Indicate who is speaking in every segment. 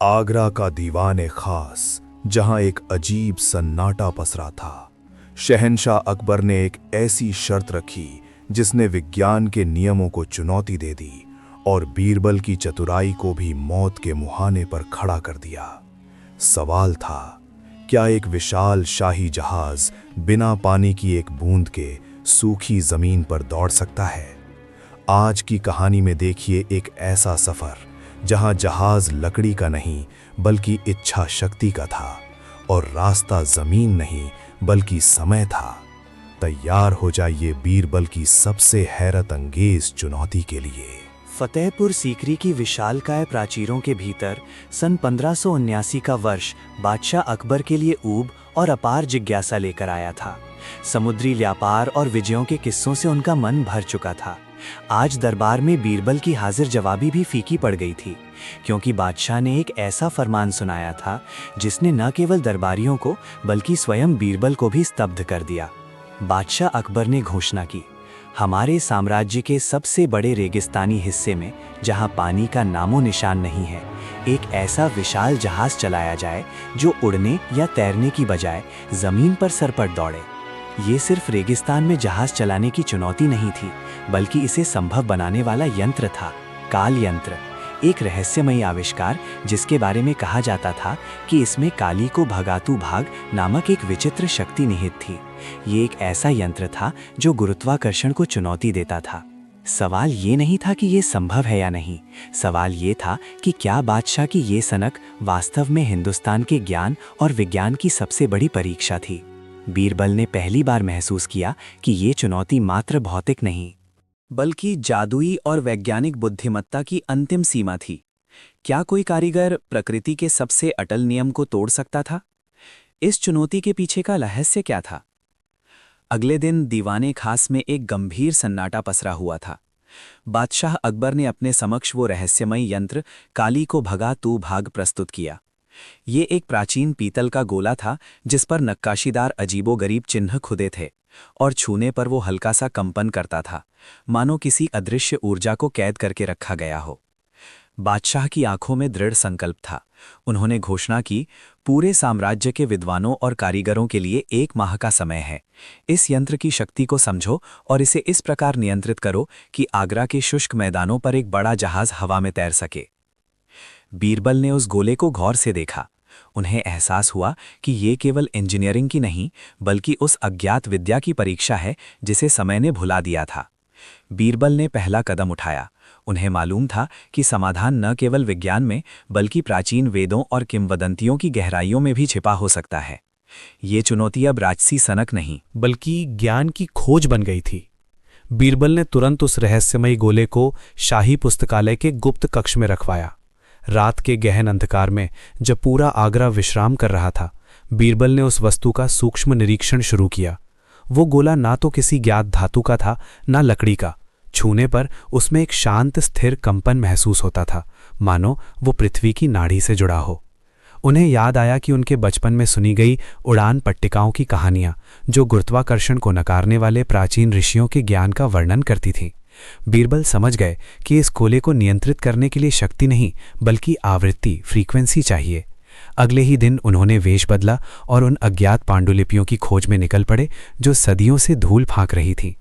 Speaker 1: आगरा का दीवाने खास, जहां एक अजीब सन्नाटा पसरा था। शहंशाह अकबर ने एक ऐसी शर्त रखी जिसने विज्ञान के नियमों को चुनौती दे दी और बीरबल की चतुराई को भी मौत के मुहाने पर खड़ा कर दिया। सवाल था, क्या एक विशाल शाही जहाज बिना पानी की एक बूंद के सूखी जमीन पर दौड़ सकता है? आज की कहानी में देखिए एक ऐसा सफर जहां जहाज लकड़ी का नहीं बल्कि इच्छा शक्ति का था और रास्ता जमीन नहीं बल्कि समय था। तैयार हो जाइए बीरबल की सबसे हैरत अंगेज चुनौती के लिए।
Speaker 2: फतेहपुर सीकरी की विशालकाय प्राचीरों के भीतर सन 1579 का वर्ष बादशाह अकबर के लिए ऊब और अपार जिज्ञासा लेकर आया था। समुद्री व्यापार और विजयों के किस्सों से उनका मन भर चुका था। आज दरबार में बीरबल की हाजिर जवाबी भी फीकी पड़ गई थी, क्योंकि बादशाह ने एक ऐसा फरमान सुनाया था जिसने न केवल दरबारियों को बल्कि स्वयं बीरबल को भी स्तब्ध कर दिया। बादशाह अकबर ने घोषणा की, हमारे साम्राज्य के सबसे बड़े रेगिस्तानी हिस्से में, जहां पानी का नामो निशान नहीं है, एक ऐसा विशाल जहाज चलाया जाए जो उड़ने या तैरने की बजाय जमीन पर सरपट दौड़े। ये सिर्फ रेगिस्तान में जहाज चलाने की चुनौती नहीं थी, बल्कि इसे संभव बनाने वाला यंत्र था, काल यंत्र। एक रहस्यमयी आविष्कार जिसके बारे में कहा जाता था कि इसमें काली को भगातू भाग नामक एक विचित्र शक्ति निहित थी। ये एक ऐसा यंत्र था जो गुरुत्वाकर्षण को चुनौती देता था। सवाल ये नहीं था कि ये संभव है या नहीं, सवाल ये था कि क्या बादशाह की ये सनक वास्तव में हिंदुस्तान के ज्ञान और विज्ञान की सबसे बड़ी परीक्षा थी। बीरबल ने पहली बार महसूस किया कि ये चुनौती मात्र भौतिक नहीं बल्कि जादुई और वैज्ञानिक बुद्धिमत्ता की अंतिम सीमा थी। क्या कोई कारीगर प्रकृति के सबसे अटल नियम को तोड़ सकता था? इस चुनौती के पीछे का रहस्य क्या था? अगले दिन दीवाने खास में एक गंभीर सन्नाटा पसरा हुआ था। बादशाह अकबर ने अपने समक्ष वो रहस्यमयी यंत्र काली को भगा तू भाग प्रस्तुत किया। ये एक प्राचीन पीतल का गोला था जिस पर नक्काशीदार अजीबोगरीब चिन्ह खुदे थे और छूने पर वो हल्का सा कंपन करता था, मानो किसी अदृश्य ऊर्जा को कैद करके रखा गया हो। बादशाह की आंखों में दृढ़ संकल्प था। उन्होंने घोषणा की, पूरे साम्राज्य के विद्वानों और कारीगरों के लिए 1 माह का समय है। इस यंत्र की शक्ति को समझो और इसे इस प्रकार नियंत्रित करो कि आगरा के शुष्क मैदानों पर एक बड़ा जहाज हवा में तैर सके। बीरबल ने उस गोले को गौर से देखा। उन्हें एहसास हुआ कि ये केवल इंजीनियरिंग की नहीं बल्कि उस अज्ञात विद्या की परीक्षा है जिसे समय ने भुला दिया था। बीरबल ने पहला कदम उठाया। उन्हें मालूम था कि समाधान न केवल विज्ञान में बल्कि प्राचीन वेदों और किंवदंतियों की गहराइयों में भी छिपा हो सकता है। ये चुनौती अब राजसी सनक नहीं
Speaker 3: बल्कि ज्ञान की खोज बन गई थी। बीरबल ने तुरंत उस रहस्यमयी गोले को शाही पुस्तकालय के गुप्त कक्ष में रखवाया। रात के गहन अंधकार में जब पूरा आगरा विश्राम कर रहा था, बीरबल ने उस वस्तु का सूक्ष्म निरीक्षण शुरू किया। वो गोला ना तो किसी ज्ञात धातु का था, ना लकड़ी का। छूने पर उसमें एक शांत स्थिर कंपन महसूस होता था, मानो वो पृथ्वी की नाड़ी से जुड़ा हो। उन्हें याद आया कि उनके बचपन में सुनी गई उड़ान पट्टिकाओं की कहानियां, जो गुरुत्वाकर्षण को नकारने वाले प्राचीन ऋषियों के ज्ञान का वर्णन करती थीं। बीरबल समझ गए कि इस गोले को नियंत्रित करने के लिए शक्ति नहीं बल्कि आवृत्ति फ्रीक्वेंसी चाहिए। अगले ही दिन उन्होंने वेश बदला और उन अज्ञात पांडुलिपियों की खोज में निकल पड़े जो सदियों से धूल फांक रही थीं।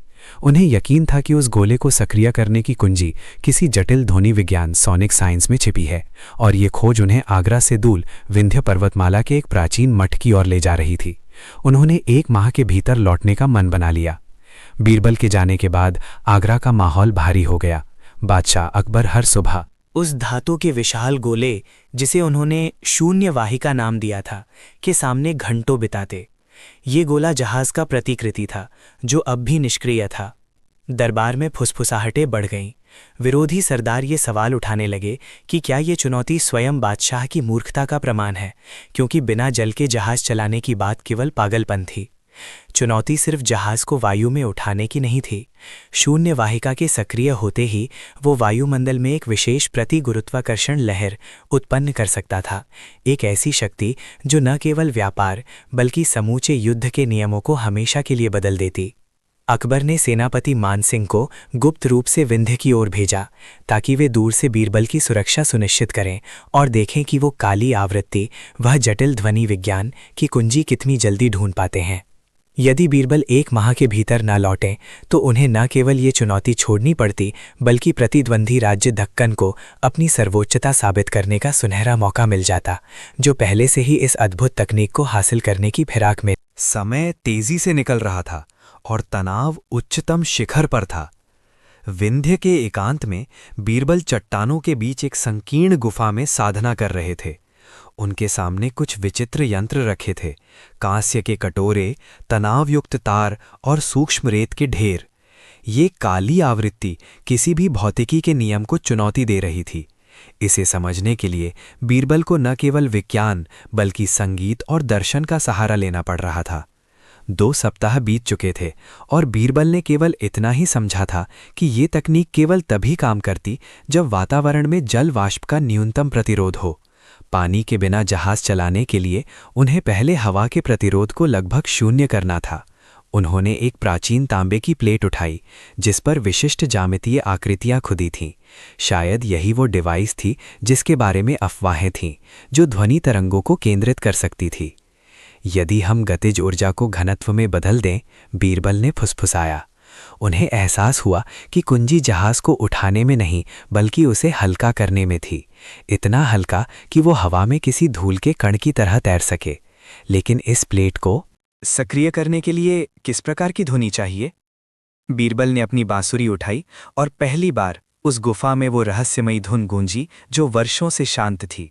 Speaker 3: उन्हें यकीन था कि उस गोले को सक्रिय करने की कुंजी किसी जटिल ध्वनि विज्ञान सोनिक साइंस में छिपी है और ये खोज उन्हें आगरा से दूर विंध्य पर्वतमाला के एक प्राचीन मठ की ओर ले जा रही थी। उन्होंने 1 माह के भीतर लौटने का मन बना लिया। बीरबल के जाने के बाद आगरा का माहौल भारी हो गया। बादशाह अकबर हर सुबह
Speaker 2: उस धातु के विशाल गोले, जिसे उन्होंने शून्य वाहिका नाम दिया था, के सामने घंटों बिताते। ये गोला जहाज का प्रतिकृति था जो अब भी निष्क्रिय था। दरबार में फुसफुसाहटें बढ़ गईं। विरोधी सरदार ये सवाल उठाने लगे कि क्या ये चुनौती स्वयं बादशाह की मूर्खता का प्रमाण है, क्योंकि बिना जल के जहाज चलाने की बात केवल पागलपन थी। चुनौती सिर्फ जहाज को वायु में उठाने की नहीं थी। शून्य वाहिका के सक्रिय होते ही वो वायुमंडल में एक विशेष प्रति गुरुत्वाकर्षण लहर उत्पन्न कर सकता था, एक ऐसी शक्ति जो न केवल व्यापार बल्कि समूचे युद्ध के नियमों को हमेशा के लिए बदल देती। अकबर ने सेनापति मानसिंह को गुप्त रूप से विंध्य की ओर भेजा ताकि वे दूर से बीरबल की सुरक्षा सुनिश्चित करें और देखें कि वो काली आवृत्ति, वह जटिल ध्वनि विज्ञान की कुंजी कितनी जल्दी ढूंढ पाते हैं। यदि बीरबल 1 माह के भीतर न लौटें तो उन्हें न केवल ये चुनौती छोड़नी पड़ती बल्कि प्रतिद्वंदी राज्य दक्कन को अपनी सर्वोच्चता साबित करने का सुनहरा मौका मिल जाता, जो पहले से ही इस अद्भुत तकनीक को हासिल करने की फिराक में।
Speaker 3: समय तेजी से निकल रहा था और तनाव उच्चतम शिखर पर था। विंध्य के एकांत में बीरबल चट्टानों के बीच एक संकीर्ण गुफा में साधना कर रहे थे। उनके सामने कुछ विचित्र यंत्र रखे थे, कांस्य के कटोरे, तनावयुक्त तार और सूक्ष्म रेत के ढेर। ये काली आवृत्ति किसी भी भौतिकी के नियम को चुनौती दे रही थी। इसे समझने के लिए बीरबल को न केवल विज्ञान बल्कि संगीत और दर्शन का सहारा लेना पड़ रहा था। 2 सप्ताह बीत चुके थे और बीरबल ने केवल इतना ही समझा था कि ये तकनीक केवल तभी काम करती जब वातावरण में जल वाष्प का न्यूनतम प्रतिरोध हो। पानी के बिना जहाज चलाने के लिए उन्हें पहले हवा के प्रतिरोध को लगभग शून्य करना था। उन्होंने एक प्राचीन तांबे की प्लेट उठाई जिस पर विशिष्ट ज्यामितीय आकृतियां खुदी थीं। शायद यही वो डिवाइस थी जिसके बारे में अफवाहें थीं, जो ध्वनि तरंगों को केंद्रित कर सकती थी। यदि हम गतिज ऊर्जा को घनत्व में बदल दें, बीरबल ने फुसफुसाया। उन्हें एहसास हुआ कि कुंजी जहाज को उठाने में नहीं बल्कि उसे हल्का करने में थी, इतना हल्का कि वो हवा में किसी धूल के कण की तरह तैर सके। लेकिन इस प्लेट को
Speaker 2: सक्रिय करने के लिए किस प्रकार की ध्वनि चाहिए? बीरबल ने अपनी बांसुरी उठाई और पहली बार उस गुफा में वो रहस्यमयी धुन गूंजी जो वर्षों से शांत थी।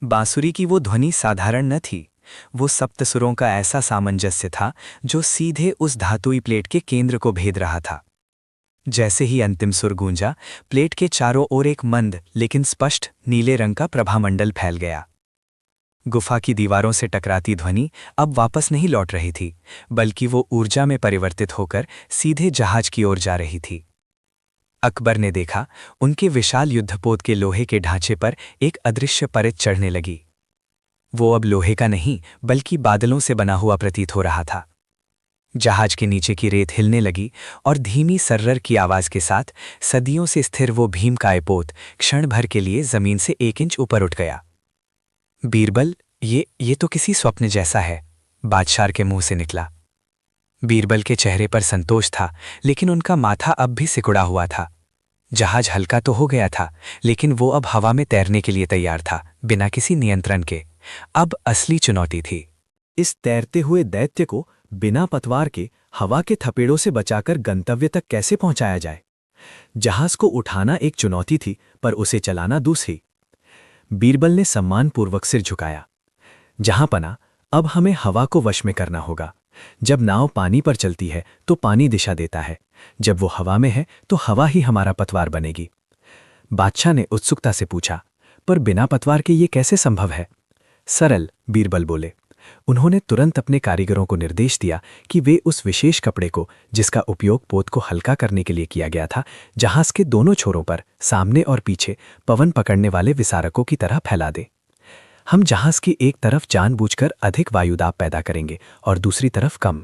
Speaker 2: बांसुरी की वो ध्वनि साधारण न थी, वो सप्तसुरों का ऐसा सामंजस्य था जो सीधे उस धातुई प्लेट के केंद्र को भेद रहा था। जैसे ही अंतिम सुर गूंजा, प्लेट के चारों ओर एक मंद लेकिन स्पष्ट नीले रंग का प्रभामंडल फैल गया। गुफा की दीवारों से टकराती ध्वनि अब वापस नहीं लौट रही थी, बल्कि वो ऊर्जा में परिवर्तित होकर सीधे जहाज की ओर जा रही थी। अकबर ने देखा, उनके विशाल युद्धपोत के लोहे के ढांचे पर एक अदृश्य परत चढ़ने लगी। वो अब लोहे का नहीं बल्कि बादलों से बना हुआ प्रतीत हो रहा था। जहाज के नीचे की रेत हिलने लगी और धीमी सर्रर की आवाज के साथ सदियों से स्थिर वो भीमकाय पोत क्षण भर के लिए जमीन से 1 इंच ऊपर उठ गया। बीरबल, ये तो किसी स्वप्न जैसा है, बादशाह के मुंह से निकला। बीरबल के चेहरे पर संतोष था, लेकिन उनका माथा अब भी सिकुड़ा हुआ था। जहाज हल्का तो हो गया था, लेकिन वो अब हवा में तैरने के लिए तैयार था, बिना किसी नियंत्रण के। अब असली चुनौती थी,
Speaker 3: इस तैरते हुए दैत्य को बिना पतवार के हवा के थपेड़ों से बचाकर गंतव्य तक कैसे पहुंचाया जाए। जहाज को उठाना एक चुनौती थी, पर उसे चलाना दूसरी। बीरबल ने सम्मानपूर्वक सिर झुकाया। जहां पना, अब हमें हवा को वश में करना होगा। जब नाव पानी पर चलती है तो पानी दिशा देता है, जब वो हवा में है तो हवा ही हमारा पतवार बनेगी। बादशाह ने उत्सुकता से पूछा, पर बिना पतवार के ये कैसे संभव है? सरल, बीरबल बोले। उन्होंने तुरंत अपने कारीगरों को निर्देश दिया कि वे उस विशेष कपड़े को, जिसका उपयोग पोत को हल्का करने के लिए किया गया था, जहाज के दोनों छोरों पर, सामने और पीछे पवन पकड़ने वाले विसारकों की तरह फैला दे। हम जहाज की एक तरफ जानबूझकर अधिक वायुदाब पैदा करेंगे और दूसरी तरफ कम।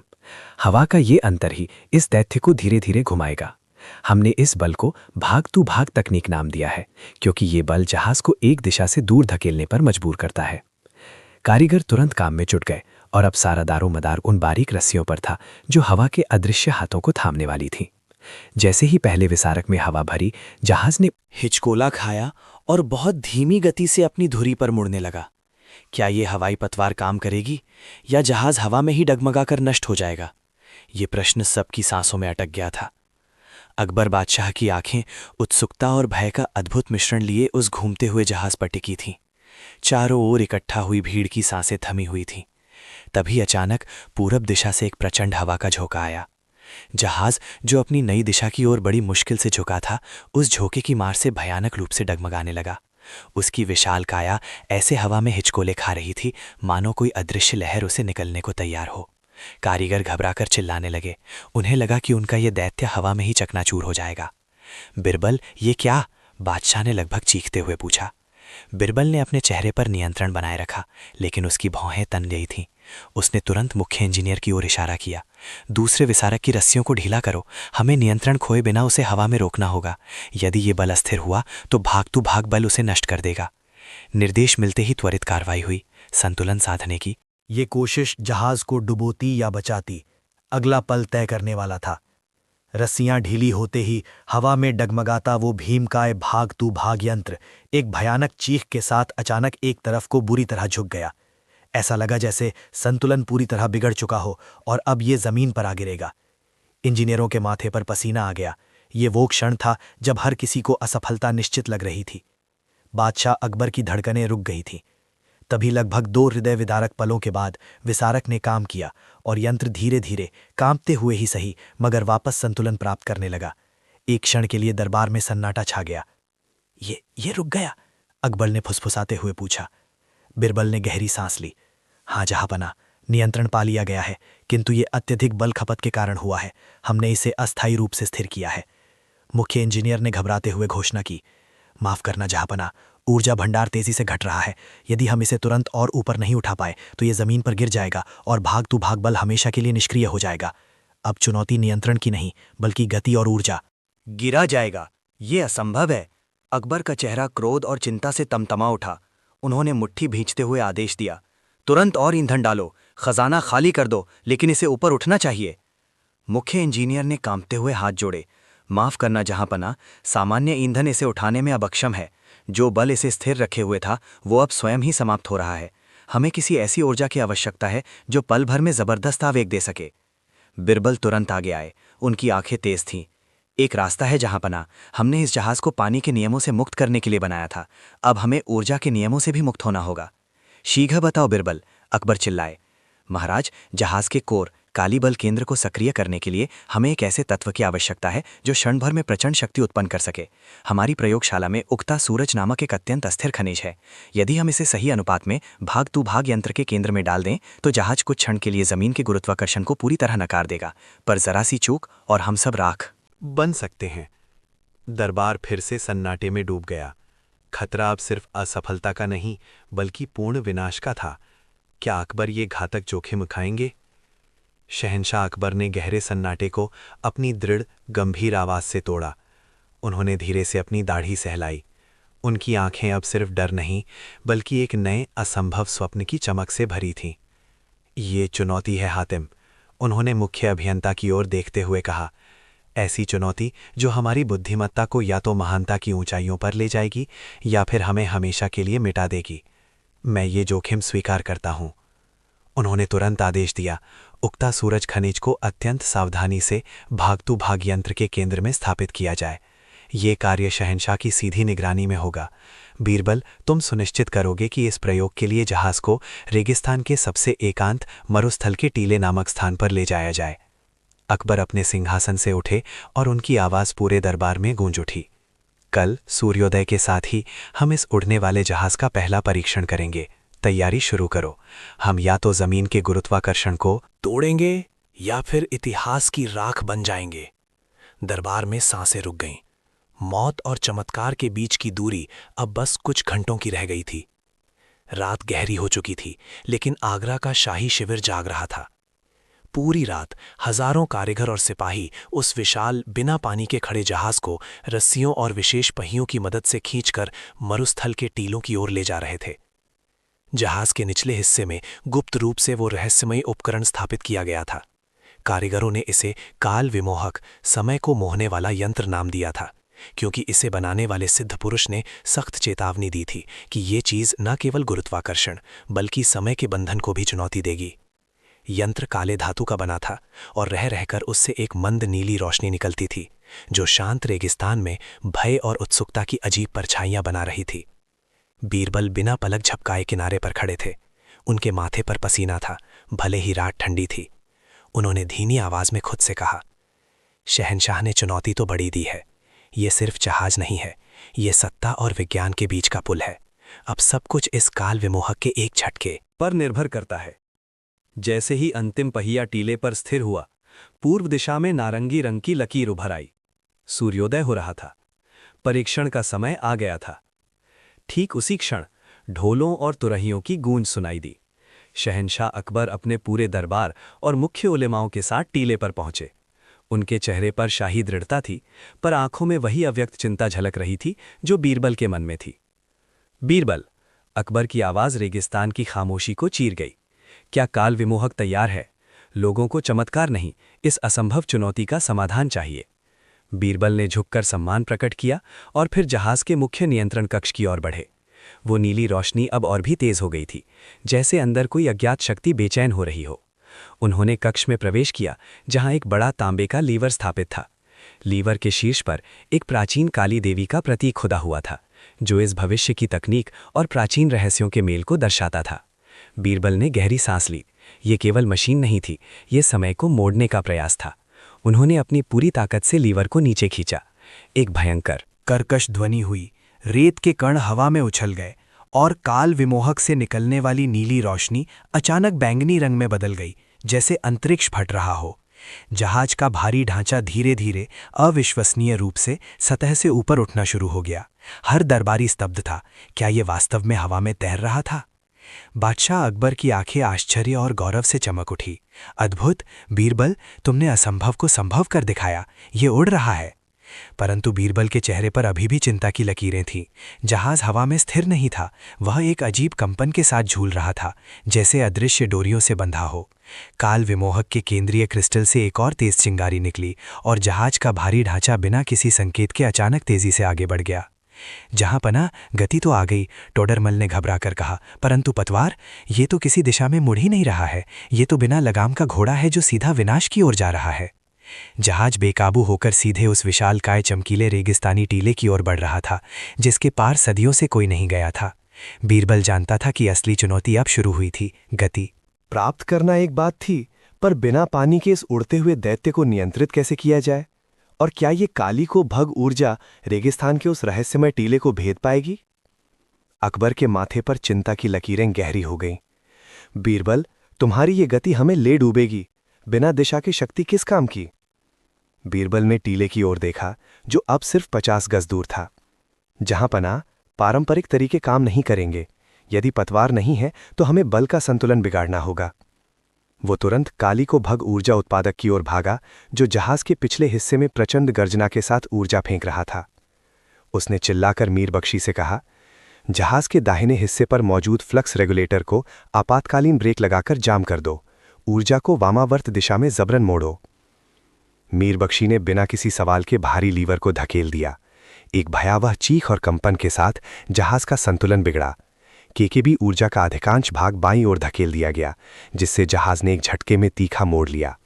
Speaker 3: हवा का ये अंतर ही इस दैत्य को धीरे धीरे घुमाएगा। हमने इस बल को भाग तू भाग तकनीक नाम दिया है, क्योंकि ये बल जहाज को एक दिशा से दूर धकेलने पर मजबूर करता है। कारीगर तुरंत काम में जुट गए और अब सारा दारोमदार उन बारीक रस्सियों पर था जो हवा के अदृश्य हाथों को थामने वाली थी। जैसे ही पहले विसारक में हवा भरी, जहाज ने
Speaker 2: हिचकोला खाया और बहुत धीमी गति से अपनी धुरी पर मुड़ने लगा। क्या ये हवाई पतवार काम करेगी या जहाज हवा में ही डगमगाकर नष्ट हो जाएगा? ये प्रश्न सबकी सांसों में अटक गया था। अकबर बादशाह की आंखें उत्सुकता और भय का अद्भुत मिश्रण लिए उस घूमते हुए जहाज पर टिकी थीं। चारों ओर इकट्ठा हुई भीड़ की सांसें थमी हुई थीं। तभी अचानक पूरब दिशा से एक प्रचंड हवा का झोंका आया। जहाज, जो अपनी नई दिशा की ओर बड़ी मुश्किल से झुका था, उस झोंके की मार से भयानक रूप से डगमगाने लगा। उसकी विशाल काया ऐसे हवा में हिचकोले खा रही थी मानो कोई अदृश्य लहर उसे निकलने को तैयार हो। कारीगर घबराकर चिल्लाने लगे। उन्हें लगा कि उनका यह दैत्य हवा में ही चकनाचूर हो जाएगा। बिरबल, ये क्या? बादशाह ने लगभग चीखते हुए पूछा। बिरबल ने अपने चेहरे पर नियंत्रण बनाए रखा, लेकिन उसकी भौहें तन गई थीं। उसने तुरंत मुख्य इंजीनियर की ओर इशारा किया। दूसरे विसारक की रस्सियों को ढीला करो, हमें नियंत्रण खोए बिना उसे हवा में रोकना होगा। यदि ये बल अस्थिर हुआ तो भागतू भाग बल उसे नष्ट कर देगा। निर्देश मिलते ही त्वरित कार्रवाई हुई, संतुलन साधने की।
Speaker 4: ये कोशिश जहाज को डुबोती या बचाती, अगला पल तय करने वाला था। रस्सियां ढीली होते ही हवा में डगमगाता वो भीमकाय भाग तू भाग यंत्र एक भयानक चीख के साथ अचानक एक तरफ को बुरी तरह झुक गया। ऐसा लगा जैसे संतुलन पूरी तरह बिगड़ चुका हो और अब ये जमीन पर आ गिरेगा। इंजीनियरों के माथे पर पसीना आ गया। ये वो क्षण था जब हर किसी को असफलता निश्चित लग रही थी। बादशाह अकबर की धड़कनें रुक गई थीं। तभी लगभग 2 हृदय विदारक पलों के बाद विसारक ने काम किया और यंत्र धीरे धीरे, कांपते हुए ही सही, मगर वापस संतुलन प्राप्त करने लगा। एक क्षण के लिए दरबार में सन्नाटा छा गया। ये रुक गया? अकबर ने फुसफुसाते हुए पूछा। बिरबल ने गहरी सांस ली। हाँ जहांपना, नियंत्रण पा लिया गया है, किंतु ये अत्यधिक बल खपत के कारण हुआ है। हमने इसे अस्थायी रूप से स्थिर किया है। मुख्य इंजीनियर ने घबराते हुए घोषणा की। माफ करना जहांपना, ऊर्जा भंडार तेजी से घट रहा है। यदि हम इसे तुरंत और ऊपर नहीं उठा पाए तो ये जमीन पर गिर जाएगा और भाग तू भाग बल हमेशा के लिए निष्क्रिय हो जाएगा। अब चुनौती नियंत्रण की नहीं, बल्कि गति और ऊर्जा।
Speaker 2: गिरा जाएगा, ये असंभव है। अकबर का चेहरा क्रोध और चिंता से तमतमा उठा। उन्होंने मुट्ठी भींचते हुए आदेश दिया, तुरंत और ईंधन डालो, खजाना खाली कर दो, लेकिन इसे ऊपर उठना चाहिए। मुख्य इंजीनियर ने कांपते हुए हाथ जोड़े। माफ करना जहांपना, सामान्य ईंधन इसे उठाने में अब अक्षम है। जो बल इसे स्थिर रखे हुए था वो अब स्वयं ही समाप्त हो रहा है। हमें किसी ऐसी ऊर्जा की आवश्यकता है जो पल भर में जबरदस्त आवेग दे सके। बिरबल तुरंत आगे आए। उनकी आंखें तेज थीं। एक रास्ता है जहांपना, हमने इस जहाज को पानी के नियमों से मुक्त करने के लिए बनाया था। अब हमें ऊर्जा के नियमों से भी मुक्त होना होगा। शीघ्र बताओ बिरबल, अकबर चिल्लाए। महाराज, जहाज के कोर काली बल केंद्र को सक्रिय करने के लिए हमें एक ऐसे तत्व की आवश्यकता है जो क्षण भर में प्रचंड शक्ति उत्पन्न कर सके। हमारी प्रयोगशाला में उगता सूरज नामक एक अत्यंत अस्थिर खनिज है। यदि हम इसे सही अनुपात में भाग तू भाग यंत्र के केंद्र में डाल दें तो जहाज कुछ क्षण के लिए जमीन के गुरुत्वाकर्षण को पूरी तरह नकार देगा, पर जरा सी चूक और हम सब राख
Speaker 3: बन सकते हैं। दरबार फिर से सन्नाटे में डूब गया। खतरा अब सिर्फ असफलता का नहीं, बल्कि पूर्ण विनाश का था। क्या अकबर ये घातक जोखिम उठाएंगे? शहंशाह अकबर ने गहरे सन्नाटे को अपनी दृढ़ गंभीर आवाज से तोड़ा। उन्होंने धीरे से अपनी दाढ़ी सहलाई। उनकी आंखें अब सिर्फ डर नहीं, बल्कि एक नए असंभव स्वप्न की चमक से भरी थीं। ये चुनौती है हातिम, उन्होंने मुख्य अभियंता की ओर देखते हुए कहा। ऐसी चुनौती जो हमारी बुद्धिमत्ता को या तो महानता की ऊंचाइयों पर ले जाएगी या फिर हमें हमेशा के लिए मिटा देगी। मैं ये जोखिम स्वीकार करता हूं। उन्होंने तुरंत आदेश दिया, उगता सूरज खनिज को अत्यंत सावधानी से भागतू भाग यंत्र के केंद्र में स्थापित किया जाए। ये कार्य शहंशाह की सीधी निगरानी में होगा। बीरबल, तुम सुनिश्चित करोगे कि इस प्रयोग के लिए जहाज को रेगिस्तान के सबसे एकांत मरुस्थल के टीले नामक स्थान पर ले जाया जाए। अकबर अपने सिंहासन से उठे और उनकी आवाज़ पूरे दरबार में गूंज उठी। कल सूर्योदय के साथ ही हम इस उड़ने वाले जहाज का पहला परीक्षण करेंगे। तैयारी शुरू करो। हम या तो जमीन के गुरुत्वाकर्षण को
Speaker 4: तोड़ेंगे या फिर इतिहास की राख बन जाएंगे। दरबार में सांसें रुक गईं। मौत और चमत्कार के बीच की दूरी अब बस कुछ घंटों की रह गई थी। रात गहरी हो चुकी थी, लेकिन आगरा का शाही शिविर जाग रहा था। पूरी रात हजारों कारीगर और सिपाही उस विशाल बिना पानी के खड़े जहाज को रस्सियों और विशेष पहियों की मदद से खींचकर मरुस्थल के टीलों की ओर ले जा रहे थे। जहाज के निचले हिस्से में गुप्त रूप से वो रहस्यमयी उपकरण स्थापित किया गया था। कारीगरों ने इसे काल विमोहक, समय को मोहने वाला यंत्र नाम दिया था, क्योंकि इसे बनाने वाले सिद्ध पुरुष ने सख्त चेतावनी दी थी कि ये चीज न केवल गुरुत्वाकर्षण बल्कि समय के बंधन को भी चुनौती देगी। यंत्र काले धातु का बना था और रह रहकर उससे एक मंद नीली रोशनी निकलती थी, जो शांत रेगिस्तान में भय और उत्सुकता की अजीब परछाइयां बना रही थी। बीरबल बिना पलक झपकाए किनारे पर खड़े थे। उनके माथे पर पसीना था, भले ही रात ठंडी थी। उन्होंने धीमी आवाज में खुद से कहा, शहंशाह ने चुनौती तो बड़ी दी है। ये सिर्फ जहाज नहीं है, ये सत्ता और विज्ञान के बीच का पुल है। अब सब कुछ इस काल विमोहक के एक झटके
Speaker 3: पर निर्भर करता है। जैसे ही अंतिम पहिया टीले पर स्थिर हुआ, पूर्व दिशा में नारंगी रंग की लकीर उभर आई। सूर्योदय हो रहा था। परीक्षण का समय आ गया था।
Speaker 2: ठीक उसी क्षण ढोलों और तुरहियों की गूंज सुनाई दी। शहंशाह अकबर अपने पूरे दरबार और मुख्य उलेमाओं के साथ टीले पर पहुंचे। उनके चेहरे पर शाही दृढ़ता थी, पर आंखों में वही अव्यक्त चिंता झलक रही थी जो बीरबल के मन में थी। बीरबल, अकबर की आवाज रेगिस्तान की खामोशी को चीर गई। क्या काल विमोहक तैयार है? लोगों को चमत्कार नहीं, इस असंभव चुनौती का समाधान चाहिए। बीरबल ने झुककर सम्मान प्रकट किया और फिर जहाज के मुख्य नियंत्रण कक्ष की ओर बढ़े। वो नीली रोशनी अब और भी तेज हो गई थी, जैसे अंदर कोई अज्ञात शक्ति बेचैन हो रही हो। उन्होंने कक्ष में प्रवेश किया, जहां एक बड़ा तांबे का लीवर स्थापित था। लीवर के शीर्ष पर एक प्राचीन काली देवी का प्रतीक खुदा हुआ था, जो इस भविष्य की तकनीक और प्राचीन रहस्यों के मेल को दर्शाता था। बीरबल ने गहरी सांस ली। ये केवल मशीन नहीं थी, ये समय को मोड़ने का प्रयास था। उन्होंने अपनी पूरी ताकत से लीवर को नीचे खींचा। एक भयंकर
Speaker 3: कर्कश ध्वनि हुई, रेत के कण हवा में उछल गए और काल विमोहक से निकलने वाली नीली रोशनी अचानक बैंगनी रंग में बदल गई, जैसे अंतरिक्ष फट रहा हो। जहाज का भारी ढांचा धीरे धीरे अविश्वसनीय रूप से सतह से ऊपर उठना शुरू हो गया। हर दरबारी स्तब्ध था। क्या ये वास्तव में हवा में तैर रहा था? बादशाह अकबर की आंखें आश्चर्य और गौरव से चमक उठी। अद्भुत बीरबल, तुमने असंभव को संभव कर दिखाया। ये उड़ रहा है। परंतु बीरबल के चेहरे पर अभी भी चिंता की लकीरें थीं। जहाज हवा में स्थिर नहीं था, वह एक अजीब कंपन के साथ झूल रहा था, जैसे अदृश्य डोरियों से बंधा हो। काल विमोहक के केंद्रीय क्रिस्टल से एक और तेज चिंगारी निकली और जहाज का भारी ढांचा बिना किसी संकेत के अचानक तेजी से आगे बढ़ गया। जहां पना, गति तो आ गई, टोडरमल ने घबराकर कहा, परंतु पतवार, ये तो किसी दिशा में मुड़ ही नहीं रहा है। ये तो बिना लगाम का घोड़ा है जो सीधा विनाश की ओर जा रहा है। जहाज बेकाबू होकर सीधे उस विशालकाय चमकीले रेगिस्तानी टीले की ओर बढ़ रहा था, जिसके पार सदियों से कोई नहीं गया था। बीरबल जानता था कि असली चुनौती अब शुरू हुई थी, गति।
Speaker 5: प्राप्त करना एक बात थी, पर बिना पानी के इस उड़ते हुए दैत्य को नियंत्रित कैसे किया जाए? और क्या ये काली को भग ऊर्जा रेगिस्तान के उस रहस्यमय टीले को भेद पाएगी? अकबर के माथे पर चिंता की लकीरें गहरी हो गईं। बीरबल, तुम्हारी ये गति हमें ले डूबेगी। बिना दिशा की शक्ति किस काम की? बीरबल ने टीले की ओर देखा, जो अब सिर्फ 50 गज दूर था। जहां पना, पारंपरिक तरीके काम नहीं करेंगे। यदि पतवार नहीं है तो हमें बल का संतुलन बिगाड़ना होगा। वो तुरंत काली को भग ऊर्जा उत्पादक की ओर भागा, जो जहाज के पिछले हिस्से में प्रचंड गर्जना के साथ ऊर्जा फेंक रहा था। उसने चिल्लाकर मीर बख्शी से कहा, जहाज के दाहिने हिस्से पर मौजूद फ्लक्स रेगुलेटर को आपातकालीन ब्रेक लगाकर जाम कर दो। ऊर्जा को वामावर्त दिशा में जबरन मोड़ो। मीर बख्शी ने बिना किसी सवाल के भारी लीवर को धकेल दिया। एक भयावह चीख और कंपन के साथ जहाज का संतुलन बिगड़ा। केकेबी ऊर्जा का अधिकांश भाग बाईं ओर धकेल दिया गया, जिससे जहाज ने एक झटके में तीखा मोड़ लिया।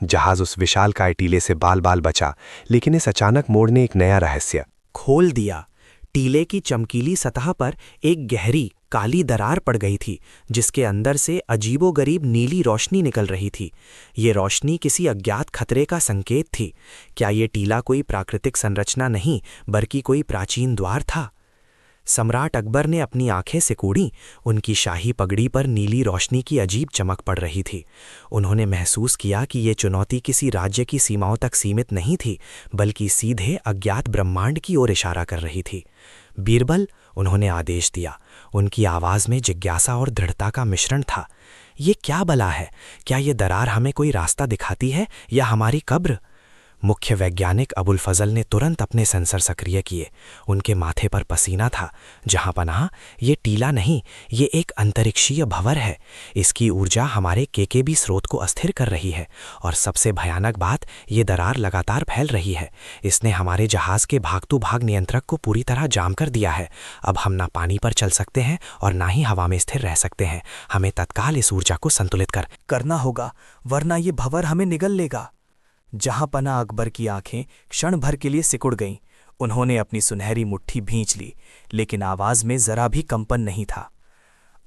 Speaker 5: जहाज उस विशालकाय टीले से बाल बाल बचा, लेकिन इस अचानक मोड़ ने एक नया रहस्य
Speaker 2: खोल दिया। टीले की चमकीली सतह पर एक गहरी काली दरार पड़ गई थी, जिसके अंदर से अजीबोगरीब नीली रोशनी निकल रही थी। ये रोशनी किसी अज्ञात खतरे का संकेत थी। क्या ये टीला कोई प्राकृतिक संरचना नहीं, बल्कि कोई प्राचीन द्वार था? सम्राट अकबर ने अपनी आंखें सिकोड़ी। उनकी शाही पगड़ी पर नीली रोशनी की अजीब चमक पड़ रही थी। उन्होंने महसूस किया कि ये चुनौती किसी राज्य की सीमाओं तक सीमित नहीं थी, बल्कि सीधे अज्ञात ब्रह्मांड की ओर इशारा कर रही थी। बीरबल, उन्होंने आदेश दिया। उनकी आवाज़ में जिज्ञासा और दृढ़ता का मिश्रण था। ये क्या बला है? क्या ये दरार हमें कोई रास्ता दिखाती है या हमारी कब्र? मुख्य वैज्ञानिक अबुल फजल ने तुरंत अपने सेंसर सक्रिय किए। उनके माथे पर पसीना था। जहां पनाह, ये टीला नहीं, ये एक अंतरिक्षीय भंवर है। इसकी ऊर्जा हमारे केकेबी स्रोत को अस्थिर कर रही है, और सबसे भयानक बात, ये दरार लगातार फैल रही है। इसने हमारे जहाज के भागतू भाग नियंत्रक को पूरी तरह जाम कर दिया है। अब हम ना पानी पर चल सकते हैं और ना ही हवा में स्थिर रह सकते हैं। हमें तत्काल इस ऊर्जा को संतुलित करना होगा, वरना ये भंवर हमें निगल लेगा। जहां पना अकबर की आंखें क्षण भर के लिए सिकुड़ गईं। उन्होंने अपनी सुनहरी मुट्ठी भींच ली, लेकिन आवाज में जरा भी कंपन नहीं था।